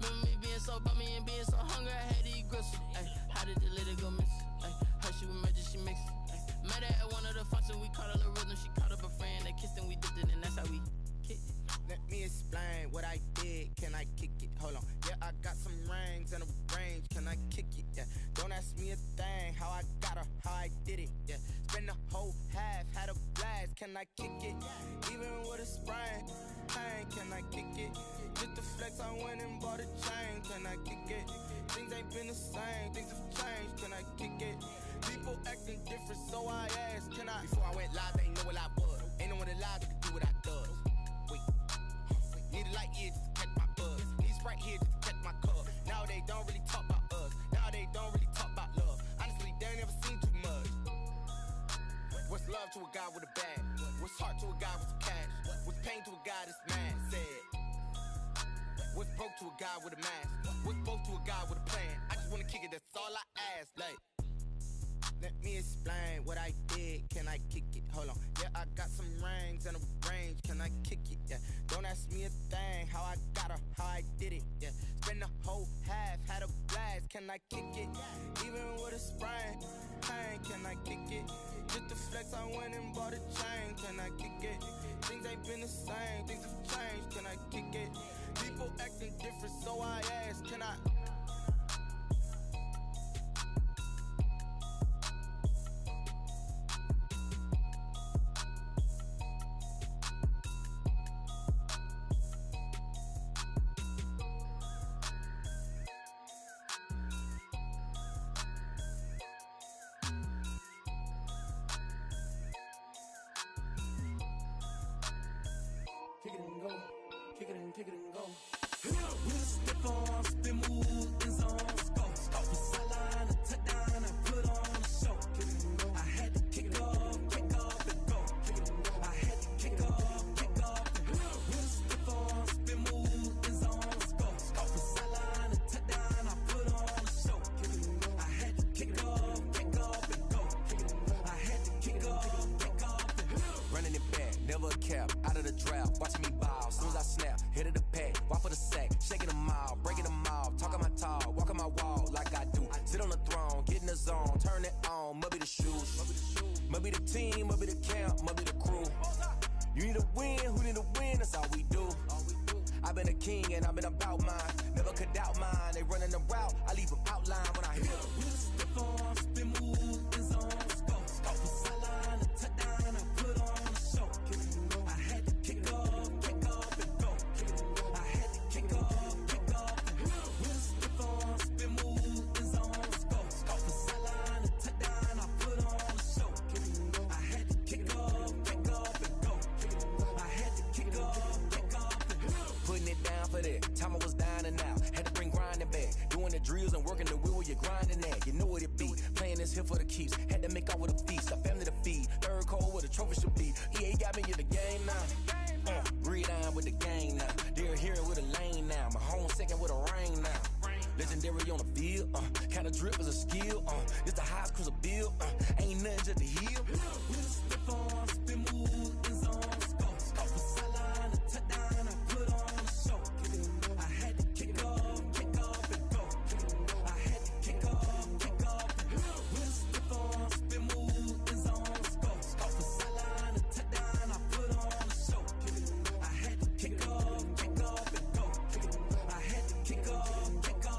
Remember me being so bummy and being so hungry, I had to eat gristle. Ay, how did the lady go miss? Ay, her she was magic, she mixed. Met her at one of the functions, we caught a little rhythm, she caught up a friend, they kissed and we dipped it, and that's how we kicked it.
Let me explain what I did. Can I kick it? Hold on. Yeah, I got some rings and a range. Can I kick it? Yeah. Don't ask me a thing. How I got her, how I did it. Yeah. Spend the whole half, had a blast. Can I kick it? Even with a sprain. Pain, can I kick it? Just the flex, I went and bought a chain. Can I kick it? Things ain't been the same. Things have changed. Can I kick it? People acting different, so I asked. Can I? Before I went live, they ain't know what I was. Ain't no one alive that could do what I does. Need a light year just to catch my buzz. Need Sprite here
love to a guy with a bag? What's heart to a guy with some cash? What's pain to a guy that's mad? Said. What's broke to a guy with a mask? What's both to a guy with a plan? I just wanna kick it, that's all I ask. Like, let me explain what I did. Can I kick it? Hold on. Yeah, I got some rings and a range. Can I kick it? Yeah. Don't ask me a thing. How I got her, how I did it. Yeah. Spend the whole half, had a blast. Can I kick it? Even with a sprain. Pain, can I kick it? Just the flex, I went and bought a chain. Can I kick it? Things ain't been the same. Things have changed. Can I kick it? People acting different, so I ask, can I?
Kick it and go. Kick it and go. With a stiff arm, spin move, in zones, go. Off the sideline, a touchdown, I put on a show. I had to kick off and go. I had to kick off and go. With a stiff arm, spin move, in zones, go. Off the sideline, a touchdown, I put on a show. I had to kick off and go. I had to kick off and go.
Running it back, never a cap, out of the drought, watching me ball. Soon as I snap, hit of the pack, walk for the sack, shaking them all, breaking them all, talking my talk, walking my wall like I do. Sit on the throne, get in the zone, turn it on, must be the shoes, must be the team, must be the camp, must be the crew. You need a win, who need a win, that's all we do. I've been a king and I've been about mine, never could doubt mine. They running the route, I leave them outline when I hit them.
With a stiff arm, spin move, in zones, go. Off the sideline, a touchdown, I put on a show. I had to kick off and go. I had to kick off and go. With a stiff arm, spin move, in zones, go. Off the sideline, a touchdown, I put on a show. I had to kick off and go. I had to kick off and go.
Putting it down for that, time I was down and out, had to bring grinding back, doing the drills and working the wheel where you're grinding at, you know what it be, playing this here for the keeps, had to make out with a feast, a family to feed, third cold where the trophy should be, EA got me in the game now, breathe on with the gang now, they're hearing with a lane now, my home second with a rain now, legendary on the field, kind of drip is a skill, it's the highest cruiser bill, ain't nothing just to heal.
With a stiff arm, spin move, in zones, go. Off the sideline, a touchdown, I put on a show. I had to kick off and go. I had to kick off and go. With a stiff arm, spin move, in zones, go. Off the sideline, a touchdown, I put on a show. I had to kick off and go. I had to kick off and go.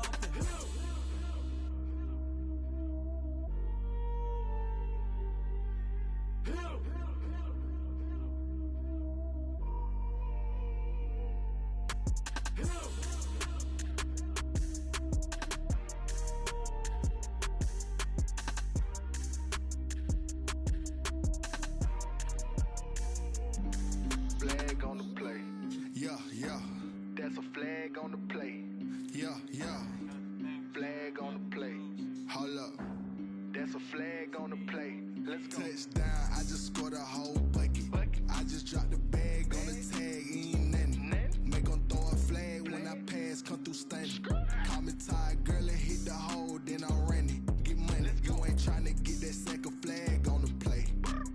Flag on the play. Yeah, yeah. That's a flag on the play. Yeah, yeah. Flag on the play. Hold up. That's a flag on the play. Let's go. Touchdown, I just scored a whole bucket. I just dropped the bag on the tag, ain't nothing. Make 'em throw a flag when I pass, come through stunning. Call me tired, girl, and hit the hole, then I'm running. Get money, you ain't tryna get that second flag on the play.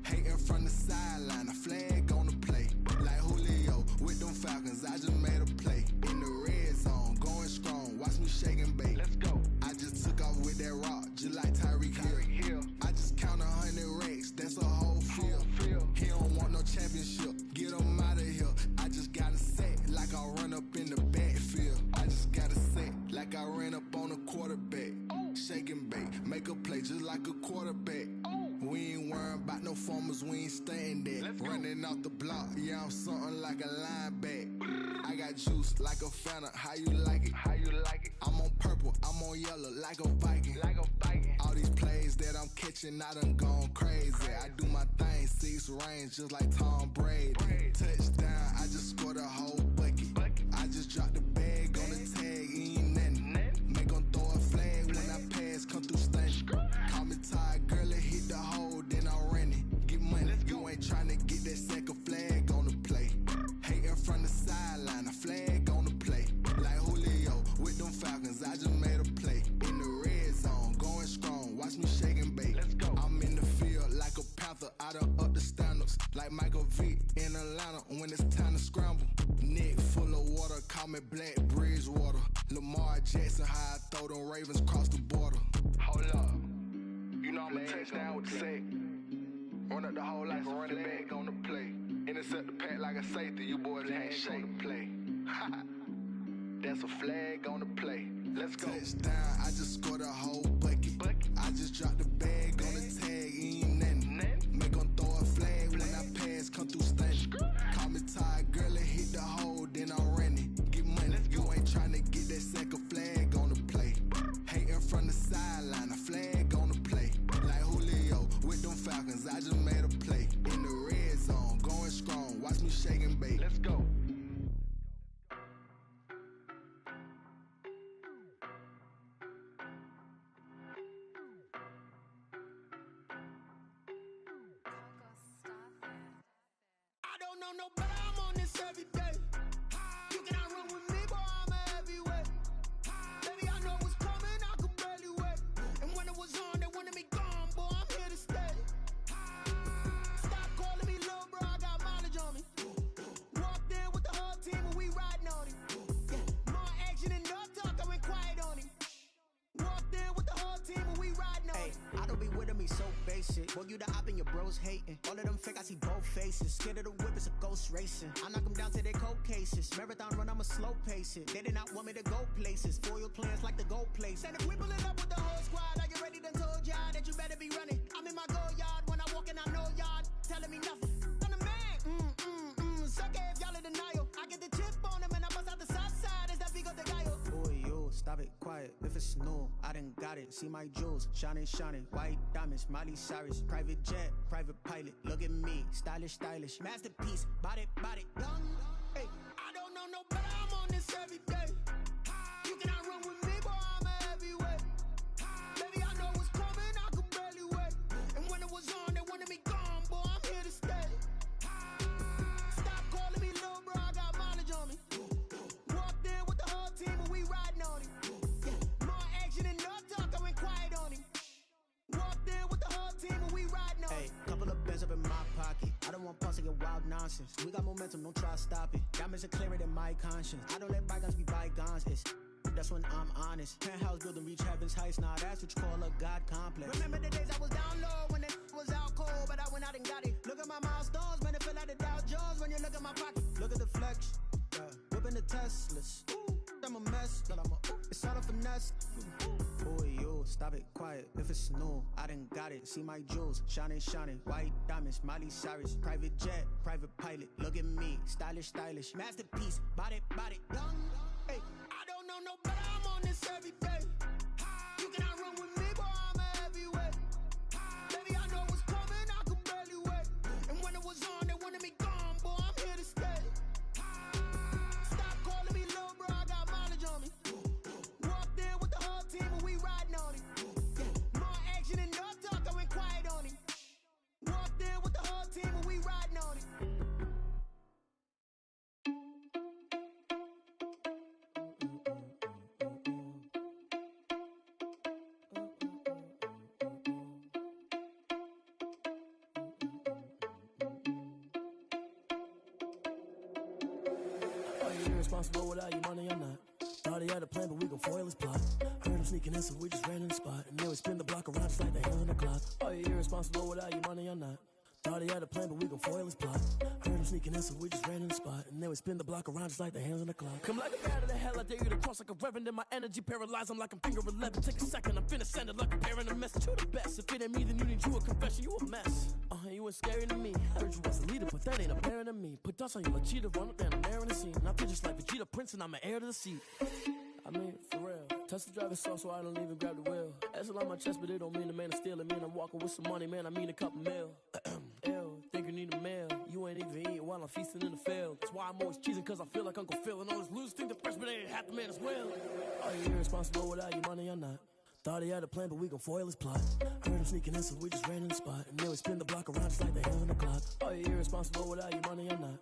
Hating from the sideline, a flag on the play. Like Julio with them Falcons, I just made a play. In the red zone, going strong, watch me shake and bake. Let's go. I just took off with that rock, just like Tyreek Hill. I just count 100 racks, that's a whole field. He don't want no championship, get him out of here. I just got a set, like I run up in the backfield. I just got a set, like I ran up on a quarterback. Shake and bake, make a play just like a quarterback. We ain't worrying about no formers, we ain't staying there. Running off the block, yeah, I'm something like a lineback. I got juice like a Fanta, how you like it? I'm on purple, I'm on yellow, like a Viking. All these plays that I'm catching, I done gone crazy. I do my thing, 6 range, just like Tom Brady. Touchdown, I just scored a whole bucket. I just dropped the bag on the tag, ain't nothing. Make 'em throw a flag when I pass, come through stunning. Call me tired, girl, and hit the hole, then I'm running. Get money, I done up the standards like Michael Vick in Atlanta when it's time to scramble. Neck full of water, call me Black Bridgewater. Lamar Jackson, how I throw them Ravens across the border. Hold up, you know I'm a touchdown with the sack. Run up the whole like a running back on the play. Intercept the pack like a safety, you boys handshake the play. That's a flag on the play. Let's go. Touchdown, I just scored a whole bucket. I just dropped the bag on the tag, ain't nothing. Make them throw a flag when I pass, come through stunning. Call me tired, girl, and hit the hole, then I'm running. Get money, you ain't trying to get that second flag on the play. Hating from the sideline, a flag on the play. Like Julio with them Falcons, I just made a play. In the red zone, going strong, watch me shake and bake. Let's go.
No better, I'm on this every day. You cannot run with me, boy, I'm a heavyweight. Baby, I know what's coming, I could barely wait. And when it was on, they wanted me gone, boy, I'm here to stay. Stop calling me little bro, I got mileage on me. Walked in with the whole team and we riding on him. Yeah. More action and no talk, I went quiet on him. Walked in with the whole team and we riding on him.
I don't be with me so basic. Boy, you the op and your bros hating. All of them fake, I see both faces. Scared of the whip, it's a ghost racing. I knock them down to their cold cases. Marathon run, I'ma slow pace it. They did not want me to go places. Foil plans like the gold place. And if we pulling up with the whole squad, are you ready? Done told y'all that you better be running. I'm in my go yard. When I walk in, I know y'all telling me nothing. I'm the man. Suck it if y'all in denial. I get the chip on him and I bust out the south side. Is that Vigo the guy? Boy, yo, stop it, quiet. If it's new, I done got it. See my jewels, shining, shining. White diamonds, Miley Cyrus. Private jet, private pilot. Look at me, stylish, stylish. Masterpiece, body, young.
Hey, I don't know no better, I'm on this every day. You cannot run with me, boy, I'm a heavyweight. Baby, I know what's coming, I could barely wait. And when it was on, they wanted me gone, boy, I'm here to stay. Stop calling me little bro, I got mileage on me. Walked in with the whole team and we riding on him. Yeah. More action and no talk, I went quiet on him. Walked in with the whole team and we riding on him.
Couple of bands up in my pocket. I don't want pause to get wild nonsense. We got momentum, don't try to stop it. Diamonds are clearer than my conscience. I don't let bygones be bygones. That's when I'm honest. Penthouse building, reach heaven's heights. Nah, that's what you call a God complex.
Remember the days I was down low when it was out cold, but I went out and got it. Look at my milestones, man, it feel like the Dow Jones when you look at my pocket.
Look at the flex, whipping the Teslas. I'm a mess, but it's all a finesse. Boy, yo, stop it, quiet. If it's new, I done got it. See my jewels, shining, shining. White diamonds, Miley Cyrus. Private jet, private pilot. Look at me, stylish, stylish. Masterpiece, body, young.
Hey, I don't know no better, I'm on this every day. You cannot run with me, boy, I'm a heavyweight. Baby, I know what's coming, I could barely wait. And when it was on, they wanted me gone, boy, I'm here to stay. Stop calling me little bro, I got mileage on me. Walked in with the whole team and we riding on him. Yeah. More action and no talk, I went quiet on him. Walked in with the whole team and we riding on him.
Irresponsible without your money or not. Thought he had a plan, but we gon' foil his plot. Heard him sneaking in, so we just ran in the spot. And then we spin the block around just like the hands on the clock. Are you irresponsible without your money or not? Thought he had a plan, but we gon' foil his plot. Heard him sneaking in, so we just ran in the spot. And then we spin the block around just like the hands on the clock. Come like a bat of the hell, I dare you to cross like a reverend. In my energy paralyzed, I'm like I'm finger 11. Take a second, I'm finna send it like a parent a message. You the best, if it ain't me, then you need you a confession. You a mess, you ain't scary to me. Heard you was a leader, but that ain't apparent to me. Put dust on you like cheetah, run up and I'm there in the scene. I feel just like Vegeta Prince and I'm an heir to the seat. I mean, for real. Touch the driver's soft so I don't even grab the wheel. That's on my chest, but it don't mean the man is stealing. Mean I'm walking with some money, man, I mean a couple mil. Ew, think you need a meal. You ain't even eating while I'm feasting in the field. That's why I'm always cheesing, cause I feel like Uncle Phil. And all those losers think the freshman ain't half the man as well. Are you irresponsible without your money or not? Thought he had a plan, but we gon' foil his plot. Heard him sneaking in, so we just ran in the spot. And then we spin the block around just like the hands on the clock. Are you irresponsible without your money or not?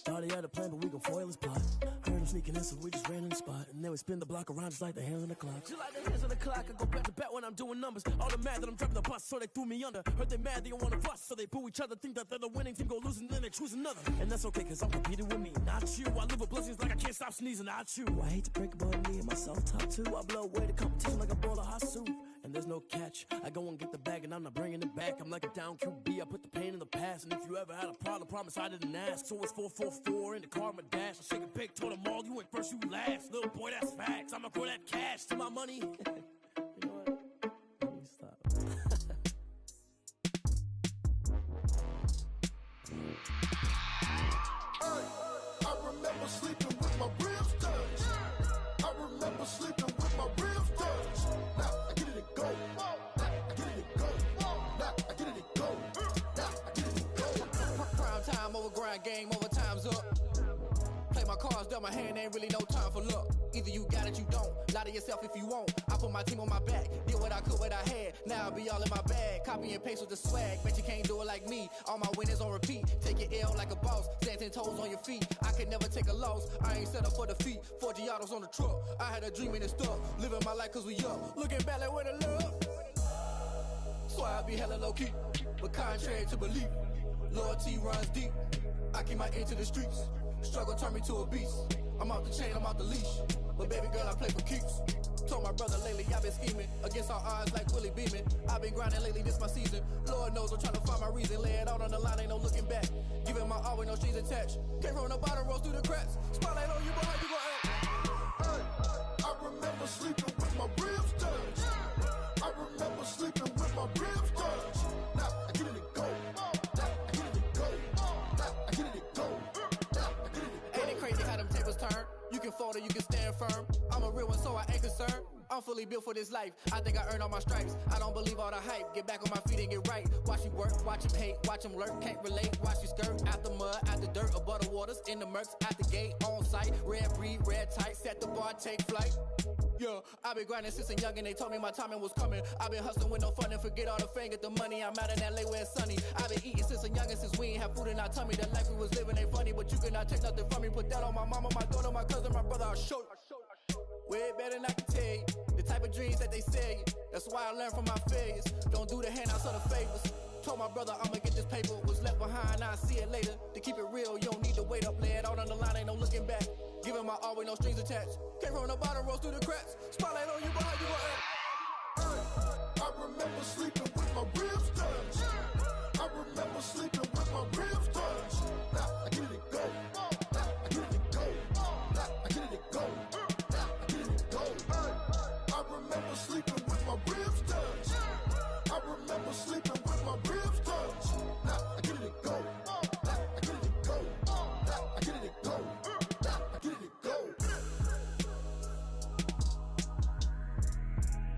Thought he had a plan, but we gon' foil his plot. Heard him sneaking in, so we just ran in the spot. And then we spin the block around just like the hands on the clock. Just like the hands on the clock, I go back to back when I'm doing numbers. All the mad that I'm driving the bus, so they threw me under. Heard they mad, they don't wanna fuss, so they boo each other. Think that they're the winning team, go losing, then they choose another. And that's okay, cause I'm competing with me, not you. I live with blessings like I can't stop sneezing, not you. I hate to break about me and myself top two. I blow away the competition like a bowl of hot soup. And there's no catch. I go and get the bag and I'm not bringing it back. I'm like a down QB, I put the pain in the past. And if you ever had a problem, promise I didn't ask. So it's 4-4-4 in the car, my dash. I shake a big, told them all, you went first, you last. Little boy, that's facts. I'ma throw that cash to my money. You know what? Let me stop.
I remember sleeping with my ribs touched. I remember sleeping with my ribs touched. Now I get it to go. Now I get it to go. Now I get it to go. Now I get it to go.
Prime time over grind, game over, time's up. Play my cards, dealt my hand, ain't really no time for luck. Either you got it, you don't. Lie to yourself if you won't. I put my team on my back, did what I could, what I had. Now I'll be all in my bag. Copy and paste with the swag. Bet you can't do it like me. All my winners on repeat. Take your L like a boss. Stand 10 toes on your feet. I can never take a loss. I ain't set up for defeat. 4 Giottos on the truck. I had a dream and it's stuck. Living my life cause we up. Looking back like where the love. So I be hella low key. But contrary to belief, loyalty runs deep. I keep my ear to the streets. Struggle turned me to a beast. I'm off the chain, I'm off the leash. But baby girl, I play for keeps. Told my brother lately, I've been scheming. Against all odds like Willie Beeman. I've been grinding lately, this my season. Lord knows I'm trying to find my reason. Lay it out on the line, ain't no looking back. Giving my all with no strings attached. Came from the bottom, rose through the cracks. Spotlight on you, boy, how you gon' act?
Hey, I remember sleeping with my ribs touched. I remember sleeping with my ribs touched. Now I get it to go. Now I get it to go. Now I get it to go. Now I get it to go.
Ain't it crazy how them tables turn? You can fold or you can stand firm. I'm a real one, so I ain't concerned. I'm fully built for this life. I think I earned all my stripes. I don't believe all the hype. Get back on my feet and get right. Watch you work, watch him hate, watch him lurk. Can't relate, watch you skirt. Out the mud, out the dirt, above the waters, in the murks, out the gate, on site. Red breed, red tight, set the bar, take flight. Yeah, I been grinding since a young and they told me my timing was coming. I been hustling with no fun and forget all the fame, get the money. I'm out in LA where it's sunny. I been eating since a young and since we ain't have food in our tummy. The life we was living ain't funny, but you cannot take nothing from me. Put that on my mama, my daughter, my cousin, my brother, I'll show you. Way better than I can tell you. The type of dreams that they sell you. That's why I learned from my failures. Don't do the handouts or the favors. Told my brother I'ma get this paper. Was left behind, I'll see it later. To keep it real, you don't need to wait up. Lay it out on the line, ain't no looking back. Giving my all with no strings attached. Came from the bottom, rose through the cracks. Spotlight on you, boy, how you gon' act?
I remember sleeping with my ribs touched. I remember sleeping with my ribs touched. Now I get it to go. Now I get it to go. Now I get it to go. Now I get it to go. I remember sleeping with my ribs touched. I remember sleeping with my ribs touched. Now I get it to go. Now I get it to go. Now I get it to go. Now I get it to go.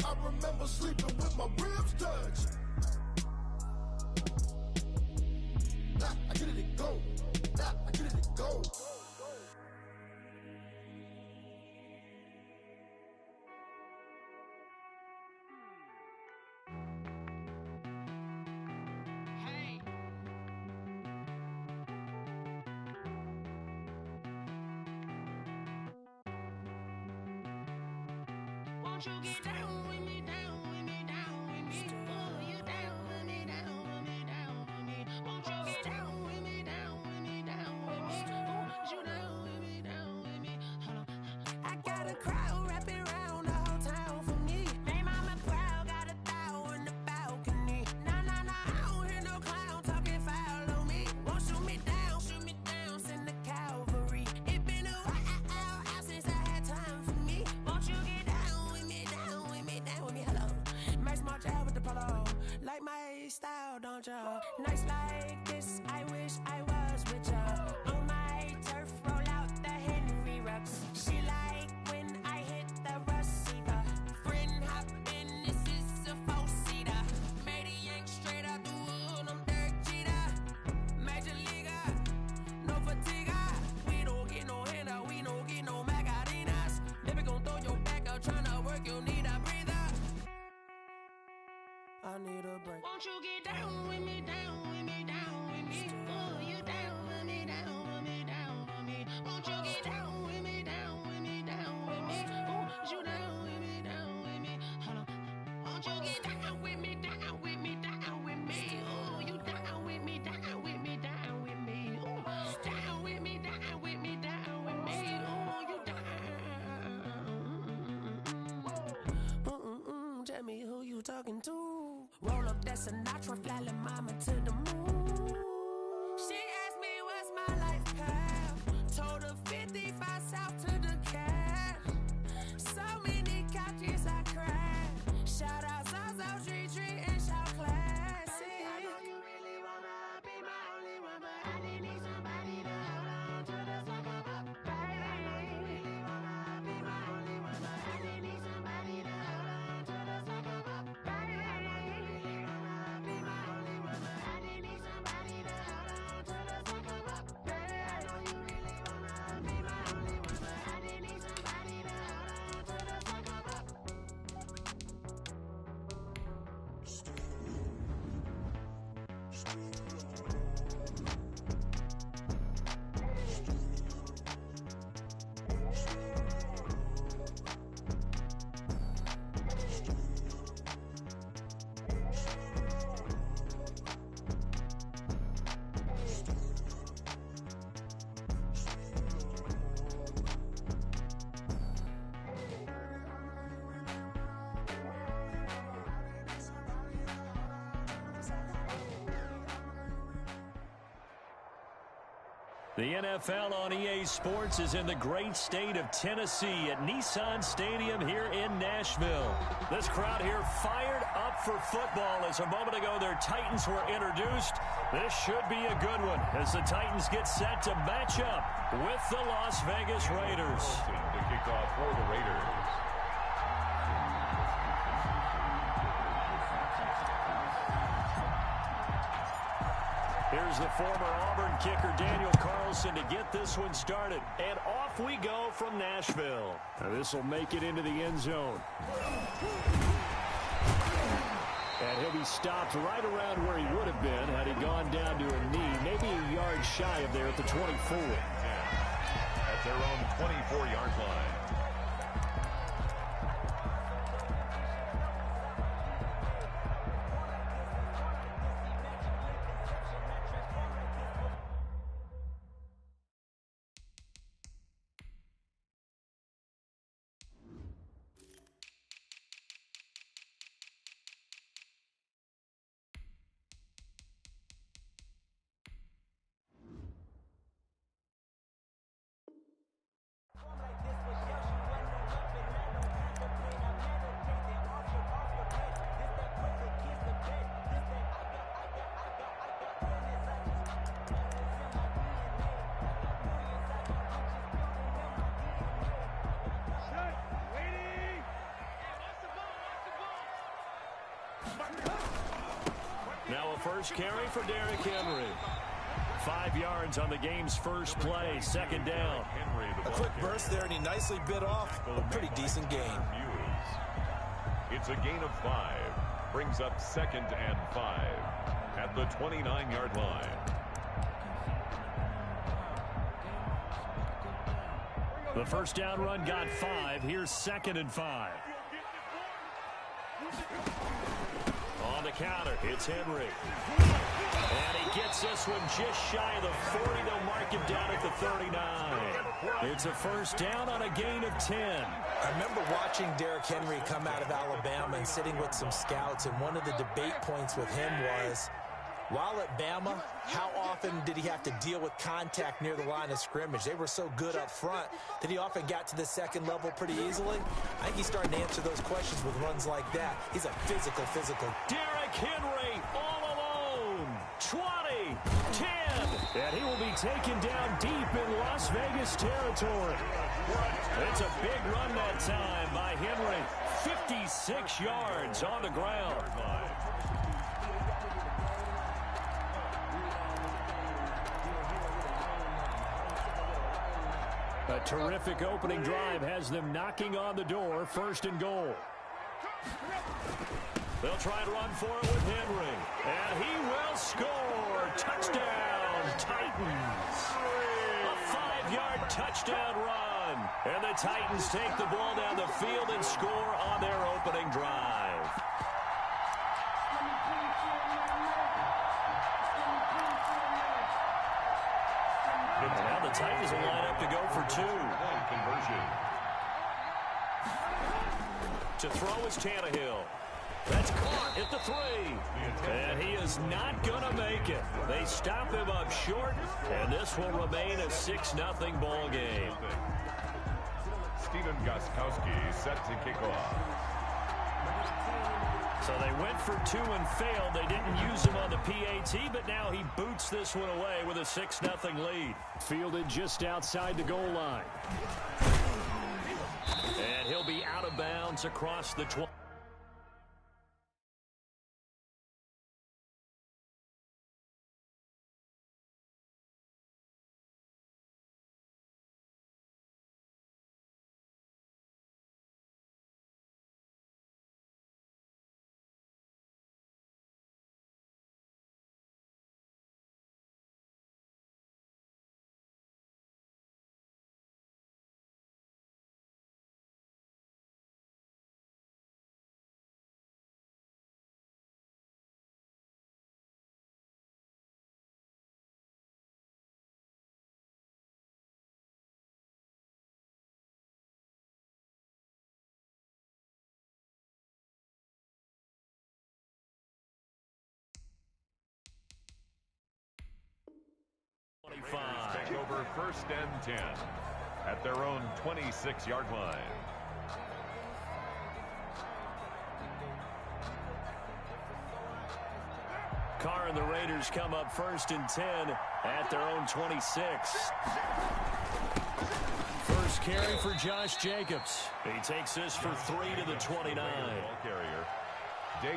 I remember sleeping with my ribs touched. Now I get it to go. Now I get it to go.
Won't you get down with me, down with me, down with me? Oh, you down with me, down with me, down with me. Won't you get down with me, down with me, down with me? Oh, you down with me, down with me? Hold on. I got a crowd wrapping around the whole town for me. They mama proud, got a thou in the balcony. Nah, nah, nah, I don't hear no clown talking foul on me. Won't shoot me down, send the cavalry. It been a while since I had time for me. Won't you get down with me, down with me, down with me? Hello. Max March out with the polo. Like my style, don't ya? Nights like this, I wish I was with ya. On my turf, roll out the Henry Rux. She like when I hit the receiver. Friend hop in, this is a four-seater. Made a yank straight out the wood, I'm Derek Jeter. Major leaguer, no fatigue. We don't get no handout, we don't get no Macarinas. Never gon' throw your back out, tryna work, you need a breather.
I need a break.
Won't you get down with me, down with me, down
talking to. Roll up that Sinatra, fly la mama to the moon. She asked me what's my life path. Told her 55 south to the cat. So many couches I cried. Shout out South Street Tree and shout classic. I know you really wanna be my only one, but I didn't need somebody to hold on to the sucker up. Baby, I know you really wanna be my only one, but I didn't need somebody to hold on to the sucker up. Baby, I know you really wanna be my only one, but I didn't need somebody to hold on to the sucker up. Baby, I know you really wanna be my only one, but I didn't need somebody to hold on to the sucker up.
The NFL on EA Sports is in the great state of Tennessee at Nissan Stadium here in Nashville. This crowd here fired up for football as a moment ago their Titans were introduced. This should be a good one as the Titans get set to match up with the Las Vegas Raiders.
The kickoff for the Raiders.
Here's the former Auburn kicker Daniel Carlson to get this one started. And off we go from Nashville. This will make it into the end zone. And he'll be stopped right around where he would have been had he gone down to a knee, maybe a yard shy of there at the 24.
At their own 24-yard line.
Now a first carry for Derrick Henry. 5 yards on the game's first play, second down.
A quick burst there, and he nicely bit off a pretty decent gain.
It's a gain of 5. Brings up 2nd and 5 at the 29-yard line.
The first down run got 5. Here's 2nd and 5. On the counter, it's Henry. And he gets this one just shy of the 40. They'll mark him down at the 39. It's a first down on a gain of 10.
I remember watching Derrick Henry come out of Alabama and sitting with some scouts, and one of the debate points with him was, while at Bama, how often did he have to deal with contact near the line of scrimmage? They were so good up front that he often got to the second level pretty easily. I think he's starting to answer those questions with runs like that. He's a physical.
Derrick Henry all alone. 20, 10, and he will be taken down deep in Las Vegas territory. It's a big run that time by Henry. 56 yards on the ground. A terrific opening drive has them knocking on the door, 1st and goal. They'll try and run for it with Henry. And he will score. Touchdown, Titans. A 5-yard touchdown run. And the Titans take the ball down the field and score on their opening drive. Now the Titans will line up to go for 2.
Conversion.
To throw is Tannehill. That's caught. hit the three. And he is not going to make it. They stop him up short, and this will remain a 6-0 ball game.
Steven Gostkowski set to kick off.
So they went for two and failed. They didn't use him on the PAT, but now he boots this one away with a 6-0 lead. Fielded just outside the goal line. And he'll be out of bounds across the 20.
Take over 1st and 10 at their own 26-yard line.
Carr and the Raiders come up 1st and 10 at their own 26. First carry for Josh Jacobs. He takes this for 3 to the 29.
Ball carrier.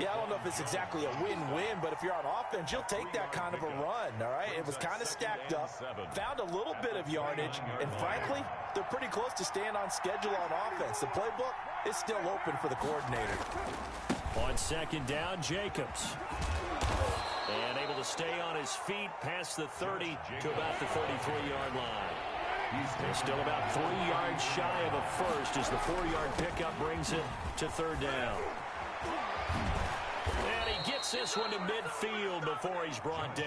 Yeah, I don't know if it's exactly a win-win, but if you're on offense, you'll take that kind of a run, all right? It was kind of stacked up, found a little bit of yardage, and frankly, they're pretty close to staying on schedule on offense. The playbook is still open for the coordinator.
On 2nd down, Jacobs. And able to stay on his feet past the 30 to about the 33-yard line. He's still about 3 yards shy of a first as the 4-yard pickup brings it to 3rd down. And he gets this one to midfield before he's brought down.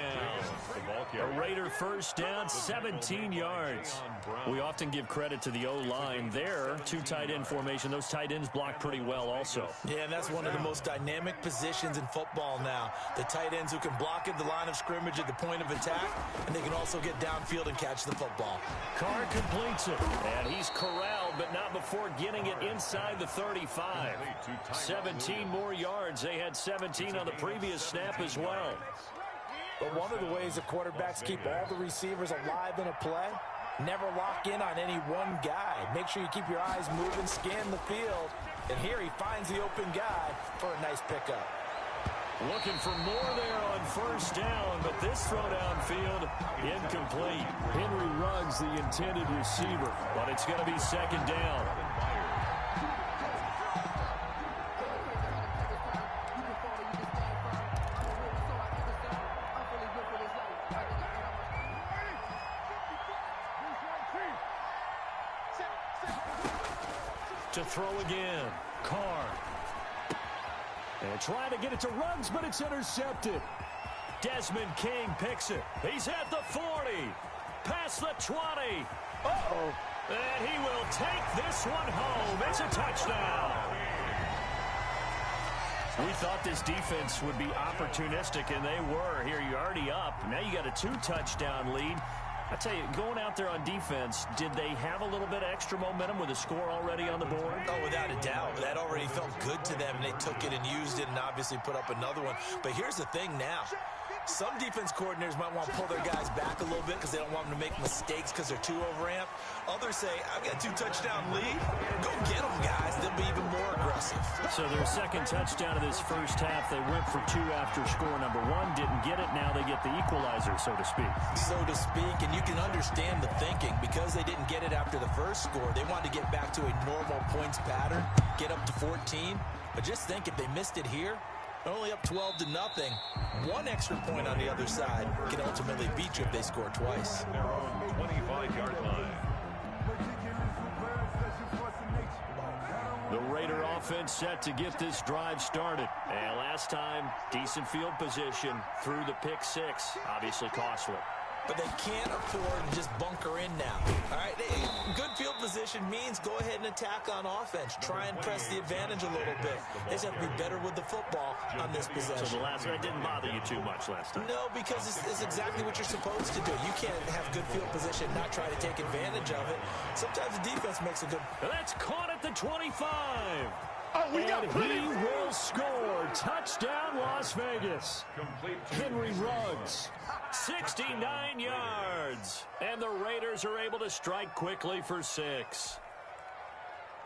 A Raider 1st down, 17 yards. We often give credit to the O-line there. 2 tight end formation. Those tight ends block pretty well also.
Yeah, and that's one of the most dynamic positions in football now. The tight ends who can block at the line of scrimmage at the point of attack, and they can also get downfield and catch the football.
Carr completes it, and he's corralled, but not before getting it inside the 35. 17 more yards. They had 17 on the previous snap as well.
But one of the ways the quarterbacks keep all the receivers alive in a play, never lock in on any one guy. Make sure you keep your eyes moving, scan the field, and here he finds the open guy for a nice pickup.
Looking for more there on 1st down, but this throw downfield incomplete. Henry Ruggs, the intended receiver, but it's going to be 2nd down. To throw again, Carr. And trying to get it to Ruggs, but it's intercepted. Desmond King picks it. He's at the 40. Past the 20. Uh-oh. And he will take this one home. It's a touchdown. We thought this defense would be opportunistic, and they were. Here, you're already up. Now you got a 2-touchdown lead. I tell you, going out there on defense, did they have a little bit of extra momentum with a score already on the board?
Oh, without a doubt. That already felt good to them, and they took it and used it and obviously put up another one. But here's the thing now. Some defense coordinators might want to pull their guys back a little bit because they don't want them to make mistakes because they're too overamped. Others say, I've got a 2-touchdown lead. Go get them, guys. They'll be even more aggressive.
So their 2nd touchdown of this first half, they went for 2 after score number 1. Didn't get it. Now they get the equalizer, so to speak.
So to speak, and you can understand the thinking. Because they didn't get it after the first score, they wanted to get back to a normal points pattern, get up to 14. But just think, if they missed it here, only up 12-0. 1 extra point on the other side can ultimately beat you if they score twice.
Their own 25-yard line.
The Raider offense set to get this drive started. And last time, decent field position through the pick 6. Obviously costly.
but they can't afford to just bunker in now. All right, good field position means go ahead and attack on offense. Try and press the advantage a little bit. They just have to be better with the football on this possession.
So the last one didn't bother you too much last time?
No, because it's exactly what you're supposed to do. You can't have good field position, not try to take advantage of it. Sometimes the defense makes a good...
That's caught at the 25.
We got
he will score. Touchdown, Las Vegas. Henry Ruggs, 69 yards. And the Raiders are able to strike quickly for 6.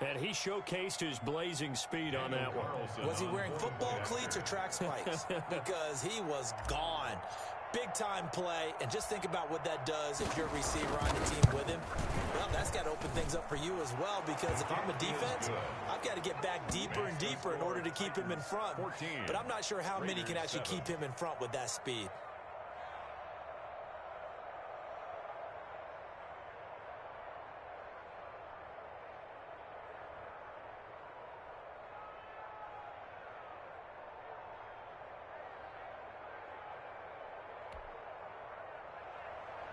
And he showcased his blazing speed on that one.
Was he wearing football cleats or track spikes? Because he was gone. Big-time play, and just think about what that does if you're a receiver on the team with him. Well, that's got to open things up for you as well, because if I'm a defense, I've got to get back deeper and deeper in order to keep him in front. But I'm not sure how many can actually keep him in front with that speed.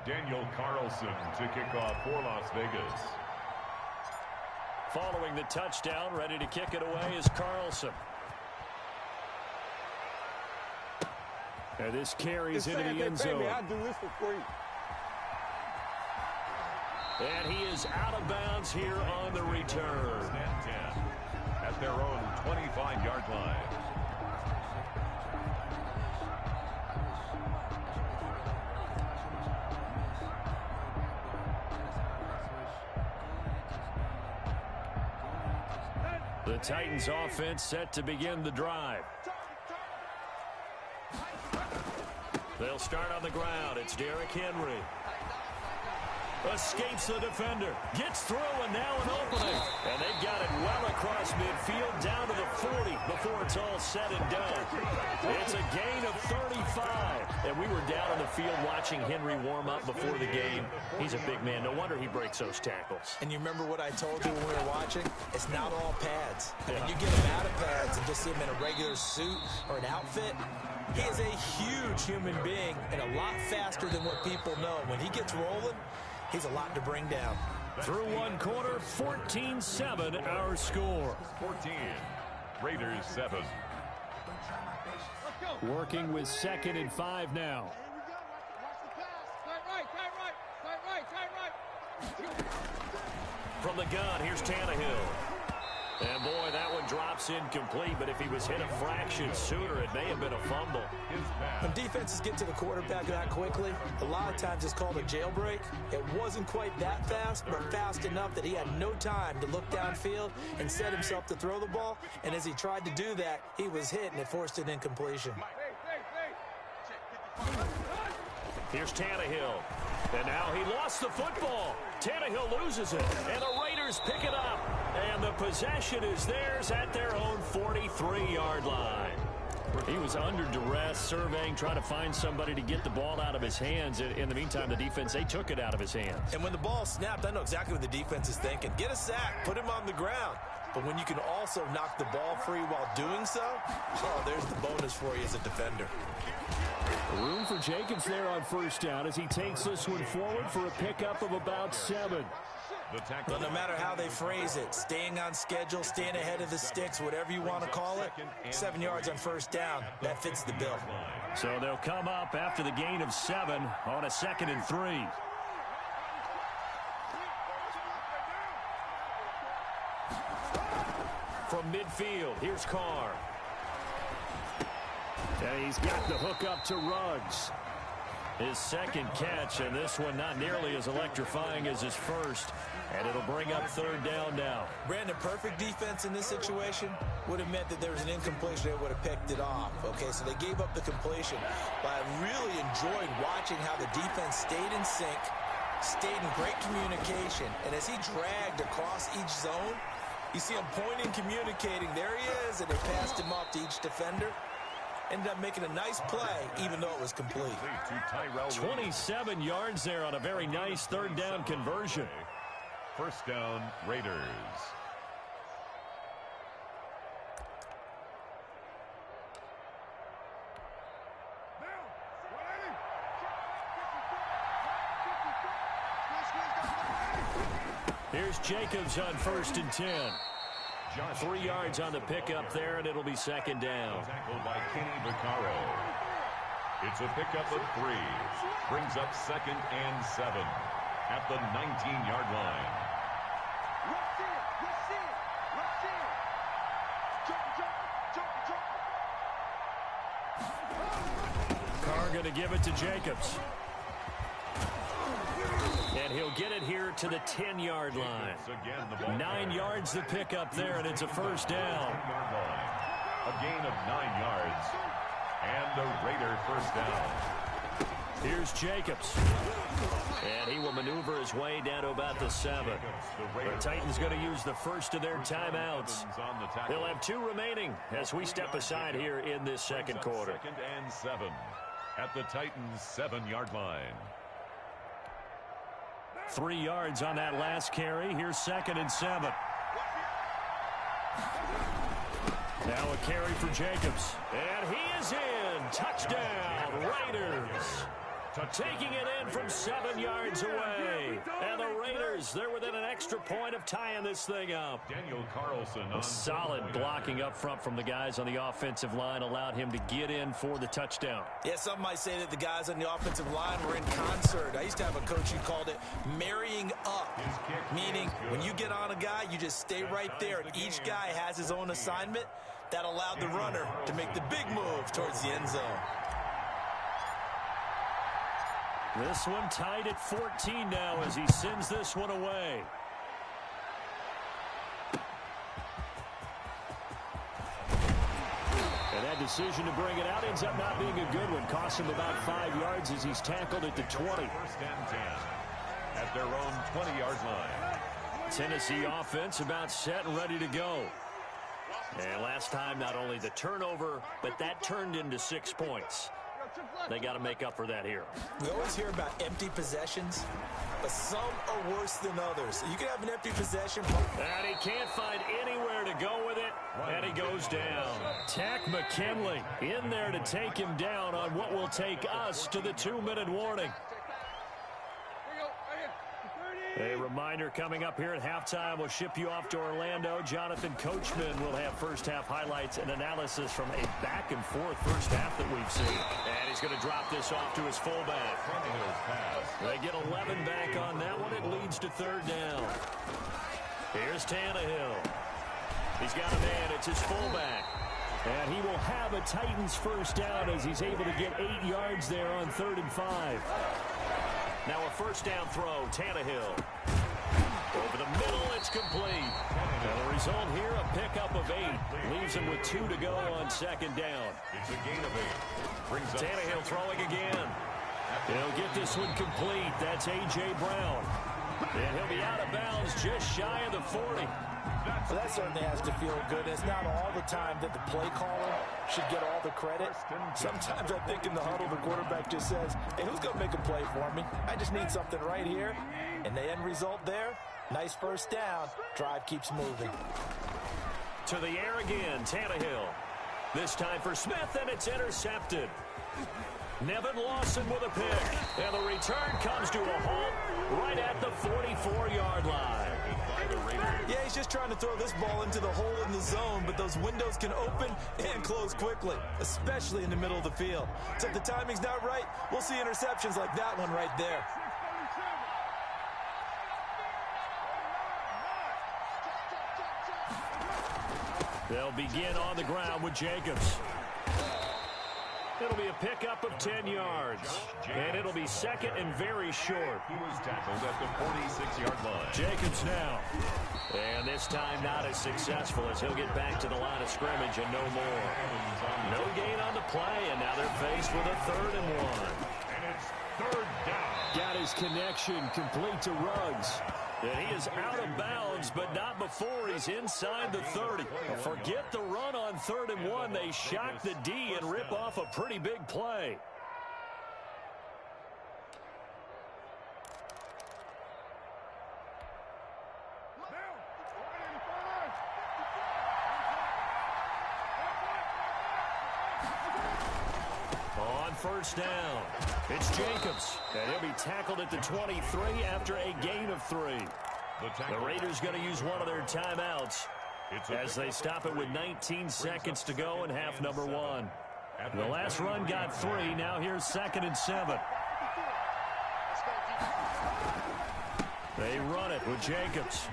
Daniel Carlson to kick off for Las Vegas.
Following the touchdown, ready to kick it away is Carlson. And this carries into the end zone.
I'll do this for free.
And he is out of bounds here on the return.
At their own 25-yard line.
The Titans offense set to begin the drive. They'll start on the ground. It's Derrick Henry. Escapes the defender. Gets through, and now an opening. And they got it well across midfield down to the 40 before it's all said and done. It's a gain of 35. And we were down on the field watching Henry warm up before the game. He's a big man. No wonder he breaks those tackles.
And you remember what I told you when we were watching? It's not all pads. I mean, you get him out of pads and just see him in a regular suit or an outfit. He is a huge human being and a lot faster than what people know. When he gets rolling, he's a lot to bring down.
Through one quarter, 14-7 our score.
14, Raiders 7.
Working with 2nd and 5 now. From the gun, here's Tannehill. And boy, that one drops incomplete, but if he was hit a fraction sooner, it may have been a fumble.
When defenses get to the quarterback that quickly, a lot of times it's called a jailbreak. It wasn't quite that fast, but fast enough that he had no time to look downfield and set himself to throw the ball. And as he tried to do that, he was hit, and it forced an incompletion.
Here's Tannehill. And now he lost the football. Tannehill loses it, and the Raiders pick it up. And the possession is theirs at their own 43-yard line. He was under duress, surveying, trying to find somebody to get the ball out of his hands. In the meantime, the defense, they took it out of his hands.
And when the ball snapped, I know exactly what the defense is thinking. Get a sack, put him on the ground. But when you can also knock the ball free while doing so, oh, there's the bonus for you as a defender.
Room for Jacobs there on first down as he takes this one forward for a pickup of about 7.
Well, no matter how they phrase it, staying on schedule, staying ahead of the sticks, whatever you want to call it, 7 yards on first down, that fits the bill.
So they'll come up after the gain of 7 on a 2nd and 3. From midfield, here's Carr. And he's got the hook up to Ruggs. His second catch, and this one not nearly as electrifying as his first. And it'll bring up 3rd down now.
Brandon, perfect defense in this situation would have meant that there was an incompletion. They would have picked it off. Okay, so they gave up the completion. But I really enjoyed watching how the defense stayed in sync, stayed in great communication. And as he dragged across each zone, you see him pointing, communicating. There he is, and they passed him off to each defender. Ended up making a nice play, even though it was complete.
27 yards there on a very nice 3rd down conversion.
First down, Raiders.
Here's Jacobs on 1st and 10. 3 yards on the pickup there, and it'll be 2nd down.
Tackled by Kenny Vaccaro. It's a pickup of 3. Brings up 2nd and 7 at the 19-yard line.
Carr going to give it to Jacobs. And he'll get it here to the 10-yard line. 9 yards to pick up there, and it's a 1st down.
A gain of 9 yards. And a Raider 1st down.
Here's Jacobs. And he will maneuver his way down to about the 7. The Titans going to use the first of their timeouts. They'll have 2 remaining as we step aside here in this 2nd quarter.
2nd and 7 at the Titans' 7-yard line.
3 yards on that last carry. Here's 2nd and 7. Now a carry for Jacobs. And he is in. Touchdown, Raiders. Taking it in from 7 yards away. And the Raiders, they're within an extra point of tying this thing up.
Daniel Carlson.
A solid blocking up front from the guys on the offensive line allowed him to get in for the touchdown.
Yeah, some might say that the guys on the offensive line were in concert. I used to have a coach who called it marrying up, meaning when you get on a guy, you just stay right there. Each guy has his own assignment. That allowed the runner to make the big move towards the end zone.
This one tied at 14 now as he sends this one away. And that decision to bring it out ends up not being a good one. Costs him about 5 yards as he's tackled at the 20.
1st and 10 at their own 20-yard line.
Tennessee offense about set and ready to go. And last time, not only the turnover, but that turned into 6 points. They got to make up for that here.
We always hear about empty possessions, but some are worse than others. You can have an empty possession.
And he can't find anywhere to go with it, and he goes down. Tack McKinley in there to take him down on what will take us to the 2-minute warning. A reminder coming up here at halftime. We'll ship you off to Orlando. Jonathan Coachman will have first-half highlights and analysis from a back-and-forth first half that we've seen. And he's going to drop this off to his fullback. They get 11 back on that one. It leads to 3rd down. Here's Tannehill. He's got a man. It's his fullback. And he will have a Titans first down as he's able to get 8 yards there on 3rd and 5. Now a first down throw, Tannehill. Over the middle, it's complete. And the result here, a pickup of 8. Leaves him with 2 to go on 2nd down.
It's a gain of 8.
Tannehill throwing again. He'll get this one complete. That's A.J. Brown. And he'll be out of bounds just shy of the 40.
So that certainly has to feel good. It's not all the time that the play caller should get all the credit. Sometimes I think in the huddle, the quarterback just says, hey, who's going to make a play for me? I just need something right here. And the end result there, nice first down. Drive keeps moving.
To the air again, Tannehill. This time for Smith, and it's intercepted. Nevin Lawson with a pick. And the return comes to a halt right at the 44-yard line.
Yeah, he's just trying to throw this ball into the hole in the zone, but those windows can open and close quickly, especially in the middle of the field. So if the timing's not right, we'll see interceptions like that one right there.
They'll begin on the ground with Jacobs. It'll be a pickup of 10 yards. And it'll be 2nd and very short.
He was tackled at the 46-yard line.
Jacobs now. And this time not as successful as he'll get back to the line of scrimmage and no more. No gain on the play, and now they're faced with a 3rd and 1.
And it's 3rd down.
Got his connection complete to Ruggs. And he is out of bounds, but not before he's inside the 30. Forget the run on 3rd and 1. They shock the D and rip off a pretty big play. On 1st down, it's Jacobs, and he'll be tackled at the 23 after a gain of 3. The Raiders going to use one of their timeouts as they stop it with 19 seconds to go in half number one. The last run got 3. Now here's 2nd and 7. They run it with Jacobs.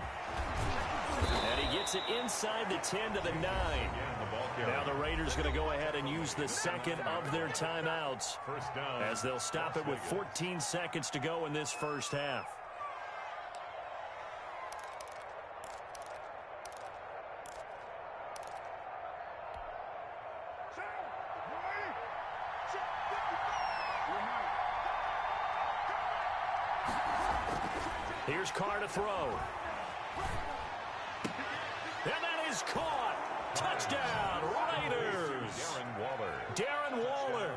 And he gets it inside the 10 to the 9. Now the Raiders going to go ahead and use the second of their timeouts as they'll stop it with 14 seconds to go in this first half. Here's Carr to throw. And that is caught. Touchdown, Raiders. Darren Waller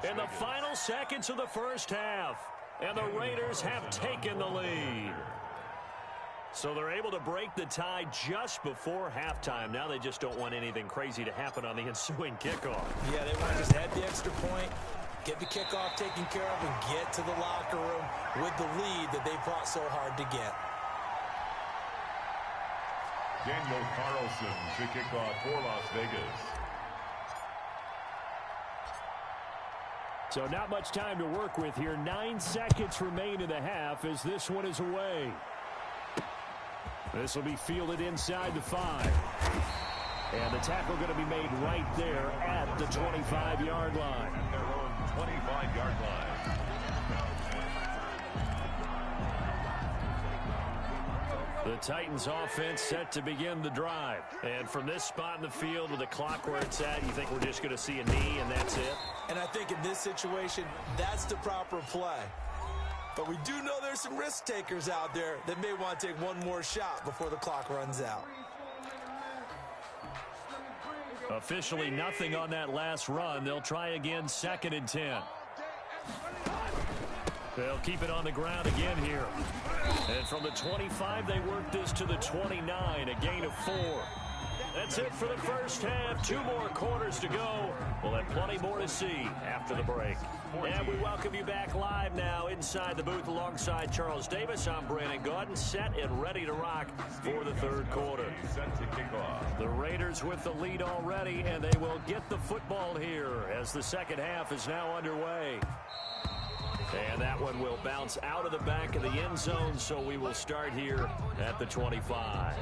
in the final seconds of the first half. And the Raiders have taken the lead. So they're able to break the tie just before halftime. Now they just don't want anything crazy to happen on the ensuing kickoff.
Yeah, they want to just head the extra point, get the kickoff taken care of, and get to the locker room with the lead that they fought so hard to get.
Daniel Carlson to kick off for Las Vegas.
So not much time to work with here. 9 seconds remain in the half as this one is away. This will be fielded inside the 5. And the tackle going to be made right there at the 25-yard line.
At their own 25-yard line.
The Titans offense set to begin the drive. And from this spot in the field with the clock where it's at, you think we're just going to see a knee and that's it?
And I think in this situation, that's the proper play. But we do know there's some risk takers out there that may want to take one more shot before the clock runs out.
Officially nothing on that last run. They'll try again, 2nd and 10. They'll keep it on the ground again here. And from the 25, they work this to the 29, a gain of 4. That's it for the first half. 2 more quarters to go. We'll have plenty more to see after the break. And we welcome you back live now inside the booth alongside Charles Davis. I'm Brandon Gaudin, set and ready to rock for the third quarter.
Set to kick off.
The Raiders with the lead already, and they will get the football here as the second half is now underway. And that one will bounce out of the back of the end zone, so we will start here at the 25.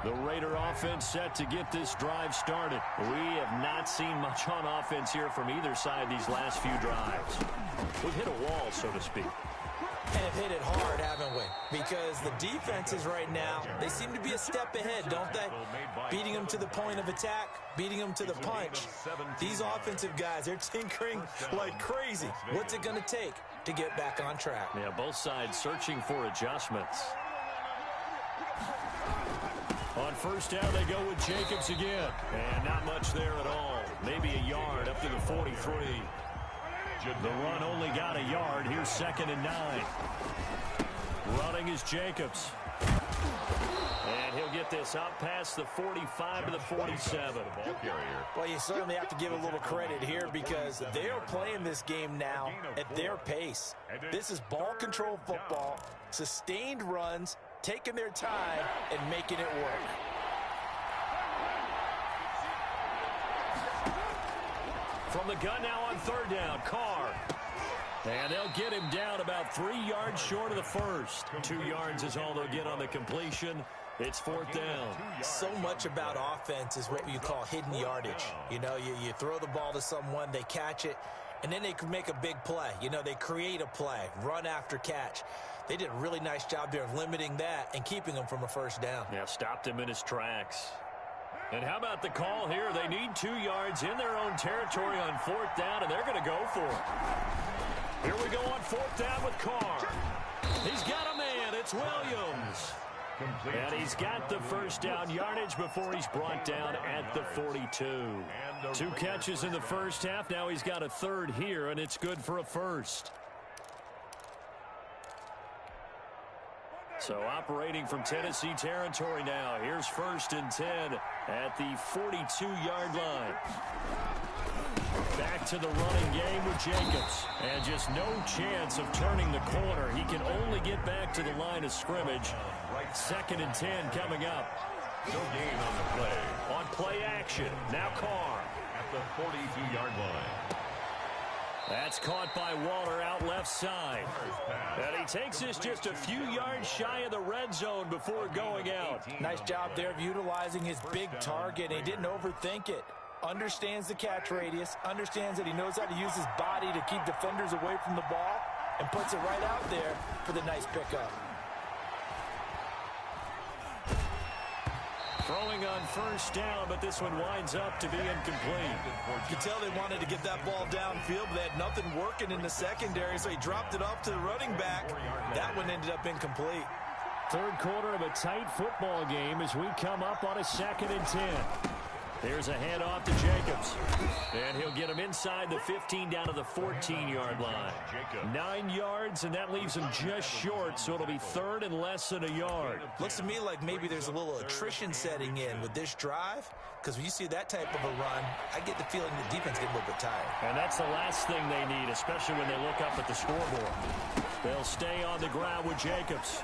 The Raider offense set to get this drive started. We have not seen much on offense here from either side these last few drives. We've hit a wall, so to speak.
And have hit it hard, haven't we? Because the defenses right now, they seem to be a step ahead, don't they? Beating them to the point of attack, beating them to the punch. These offensive guys, they're tinkering like crazy. What's it going to take to get back on track?
Yeah, both sides searching for adjustments. On first down, they go with Jacobs again. And not much there at all. Maybe a yard up to the 43. The run only got a yard. Here's 2nd and 9. Running is Jacobs. And he'll get this up past the 45 to the 47.
Well, you certainly have to give a little credit here because they are playing this game now at their pace. This is ball control football, sustained runs, taking their time and making it work.
From the gun now on third down, Carr. And they'll get him down about 3 yards short of the first. 2 yards is all they'll get on the completion. It's 4th down.
So much about offense is what you call hidden yardage. You know, you throw the ball to someone, they catch it, and then they can make a big play. You know, they create a play, run after catch. They did a really nice job there of limiting that and keeping him from a first down.
Yeah, stopped him in his tracks. And how about the call here? They need 2 yards in their own territory on 4th down, and they're going to go for it. Here we go on 4th down with Carr. He's got a man. It's Williams. And he's got the first down yardage before he's brought down at the 42. 2 catches in the first half. Now he's got a third here, and it's good for a first. So operating from Tennessee territory now. Here's 1st and 10 at the 42-yard line. Back to the running game with Jacobs. And just no chance of turning the corner. He can only get back to the line of scrimmage. 2nd and 10 coming up.
No gain on the play.
On play action. Now Carr.
At the 42-yard line.
That's caught by Waller out left side. And he takes this just a few yards shy of the red zone before going out.
Nice job there of utilizing his big target. He didn't overthink it. Understands the catch radius, understands that he knows how to use his body to keep defenders away from the ball, and puts it right out there for the nice pickup.
Throwing on 1st down, but this one winds up to be incomplete.
You can tell they wanted to get that ball downfield, but they had nothing working in the secondary, so he dropped it off to the running back. That one ended up incomplete.
3rd quarter of a tight football game as we come up on a 2nd and 10. There's a handoff to Jacobs. And he'll get him inside the 15 down to the 14-yard line. 9 yards, and that leaves him just short, so it'll be 3rd and less than a yard.
Looks to me like maybe there's a little attrition setting in with this drive, because when you see that type of a run, I get the feeling the defense gets a little bit tired.
And that's the last thing they need, especially when they look up at the scoreboard. They'll stay on the ground with Jacobs.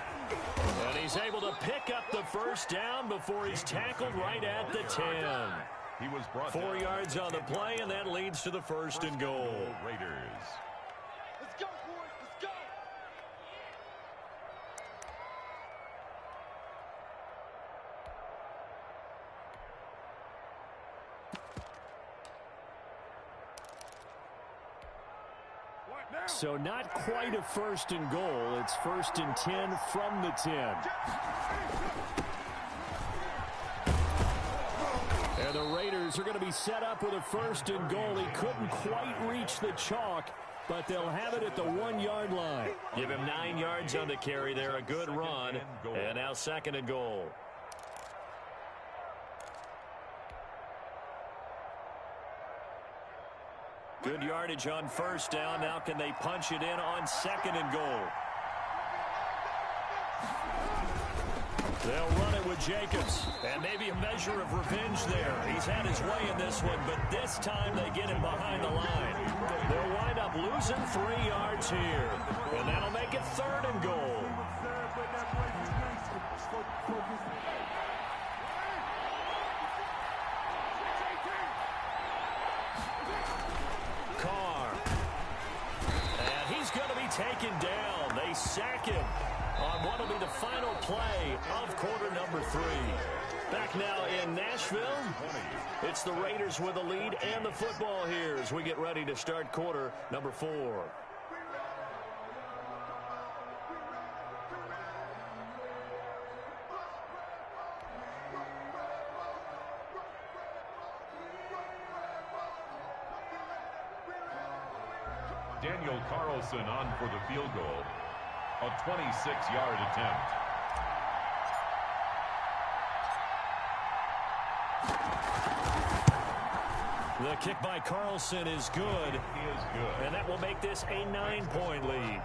And he's able to pick up the 1st down before he's tackled right at the 10.
He was brought
4 yards on the play, and that leads to the 1st and goal.
Raiders.
Let's go, boys. Let's go.
So not quite a 1st and goal. It's 1st and 10 from the 10. And the Raiders are going to be set up with a 1st and goal. He couldn't quite reach the chalk, but they'll have it at the 1-yard line. Give him 9 yards on the carry there. A good run. And now 2nd and goal. Good yardage on 1st down. Now can they punch it in on 2nd and goal? They'll run it with Jacobs. And maybe a measure of revenge there. He's had his way in this one, but this time they get him behind the line. They'll wind up losing 3 yards here. And that'll make it 3rd and goal. Taken down. They sack him on what will be the final play of quarter number 3. Back now in Nashville. It's the Raiders with the lead and the football here as we get ready to start quarter number 4.
Daniel Carlson on for the field goal. A 26-yard attempt.
The kick by Carlson is good.
He is good.
And that will make this a 9-point lead.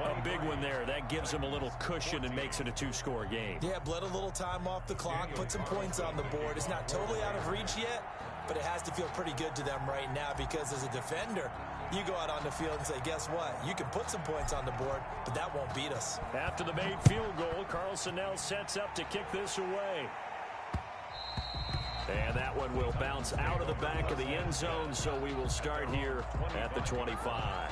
A big one there. That gives them a little cushion and makes it a 2-score game.
Yeah, bled a little time off the clock, put some points on the board. It's not totally out of reach yet, but it has to feel pretty good to them right now because as a defender, you go out on the field and say, guess what? You can put some points on the board, but that won't beat us.
After the made field goal, Carlson now sets up to kick this away. And that one will bounce out of the back of the end zone, so we will start here at the 25.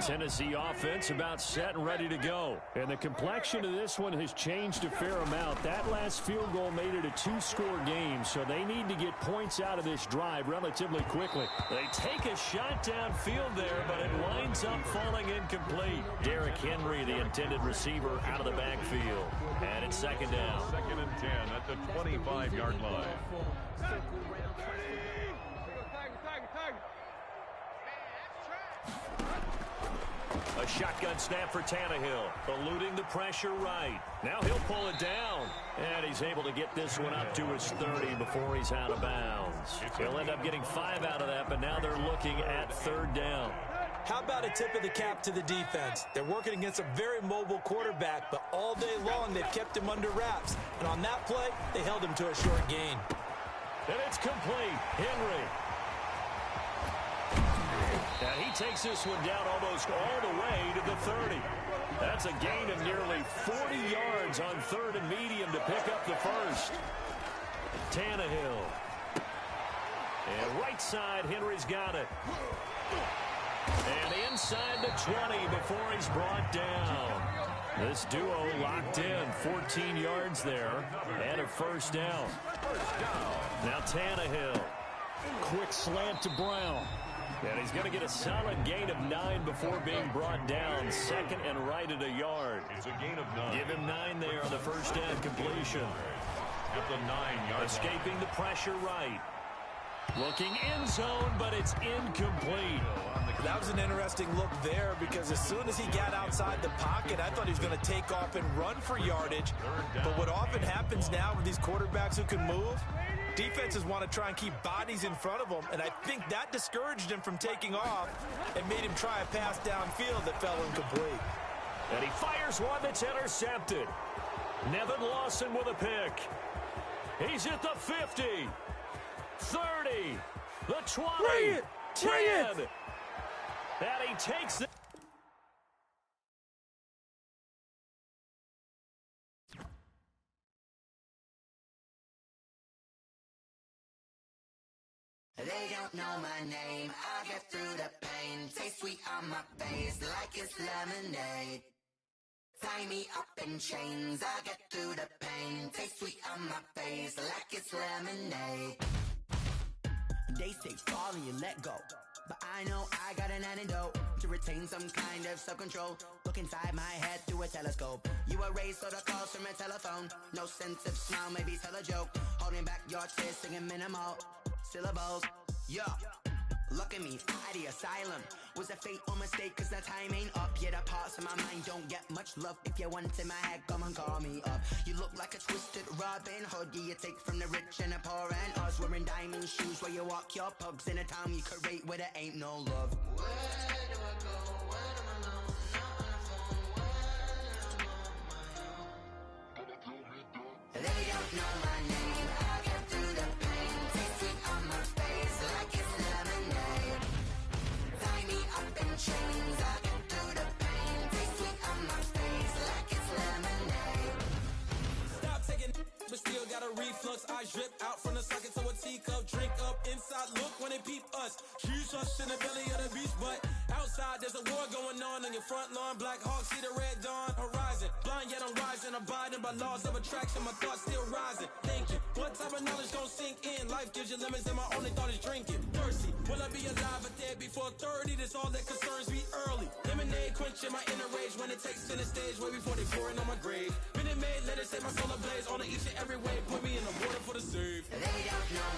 Tennessee offense about set and ready to go. And the complexion of this one has changed a fair amount. That last field goal made it a 2-score game, so they need to get points out of this drive relatively quickly. They take a shot downfield there, but it winds up falling incomplete. Derrick Henry, the intended receiver, out of the backfield. And it's 2nd down.
2nd and 10 at the 25-yard line.
A shotgun snap for Tannehill, eluding the pressure right. Now he'll pull it down, and he's He's able to get this one up to his 30 before he's out of bounds. He'll end up getting 5 out of that, but now they're looking at third down.
How about a tip of the cap to the defense? They're working against a very mobile quarterback, but all day long they've kept him under wraps. And on that play, they held him to a short gain.
And it's complete. Henry. And he takes this one down almost all the way to the 30. That's a gain of nearly 40 yards on third and medium to pick up the first. Tannehill. And right side, Henry's got it. And inside the 20 before he's brought down. This duo locked in. 14 yards there and a first down. Now Tannehill. Quick slant to Brown. And he's going to get a solid gain of 9 before being brought down. Second and right at a yard.
It's a gain of 9.
Give him 9 there on the first down completion.
At the 9-yard
Escaping the pressure right. Looking end zone, but it's incomplete.
That was an interesting look there because as soon as he got outside the pocket, I thought he was going to take off and run for yardage. But what often happens now with these quarterbacks who can move, defenses want to try and keep bodies in front of them, and I think that discouraged him from taking off and made him try a pass downfield that fell incomplete.
And he fires one that's intercepted. Nevin Lawson with a pick. He's at the 50. 30, the 20, 10, and he takes it.
They don't know my name, I get through the pain. Taste sweet on my face like it's lemonade. Tie me up in chains, I get through the pain. Taste sweet on my face like it's lemonade.
They say fall and you let go, but I know I got an antidote to retain some kind of self-control. Look inside my head through a telescope. You erase all the calls from a telephone. No sense of smile, maybe tell a joke. Holding back your tears, singing minimal syllables. Yeah, look at me, out the asylum. Was a fate or mistake, cause the time ain't up. Yeah, the parts of my mind don't get much love. If you want in my head, come and call me up. You look like a twisted Robin Hood. Yeah, you take from the rich and the poor and us. Wearing diamond shoes where you walk your pugs in a town you create where there ain't no love. Where do I go? When am I alone? Not on the phone. When I'm on my own. They don't know my name. I get through the pain. Taste sweet on my face like it's lemonade. Tie me up in chains, I get through the pain. Taste sweet on my face like it's lemonade.
Stop taking but still got a reflux. I drip out from the socket to a teacup. Drink up inside, look when they peep us. Choose us in the belly of the beast, but outside there's a war going on your front lawn. Black Hawk, see the red dawn horizon. Blind yet I'm rising, abiding by laws of attraction. My thoughts still rising, thinking what type of knowledge don't sink in? Life gives you limits and my only thought is drinking. Thirsty, will I be alive or dead before 30? That's all that concerns me early. Lemonade quenching my inner rage when it takes center stage way before they pouring on my grave. Minute Maid, let it set my soul ablaze on each and every way. Put me in the water for the save.
They don't know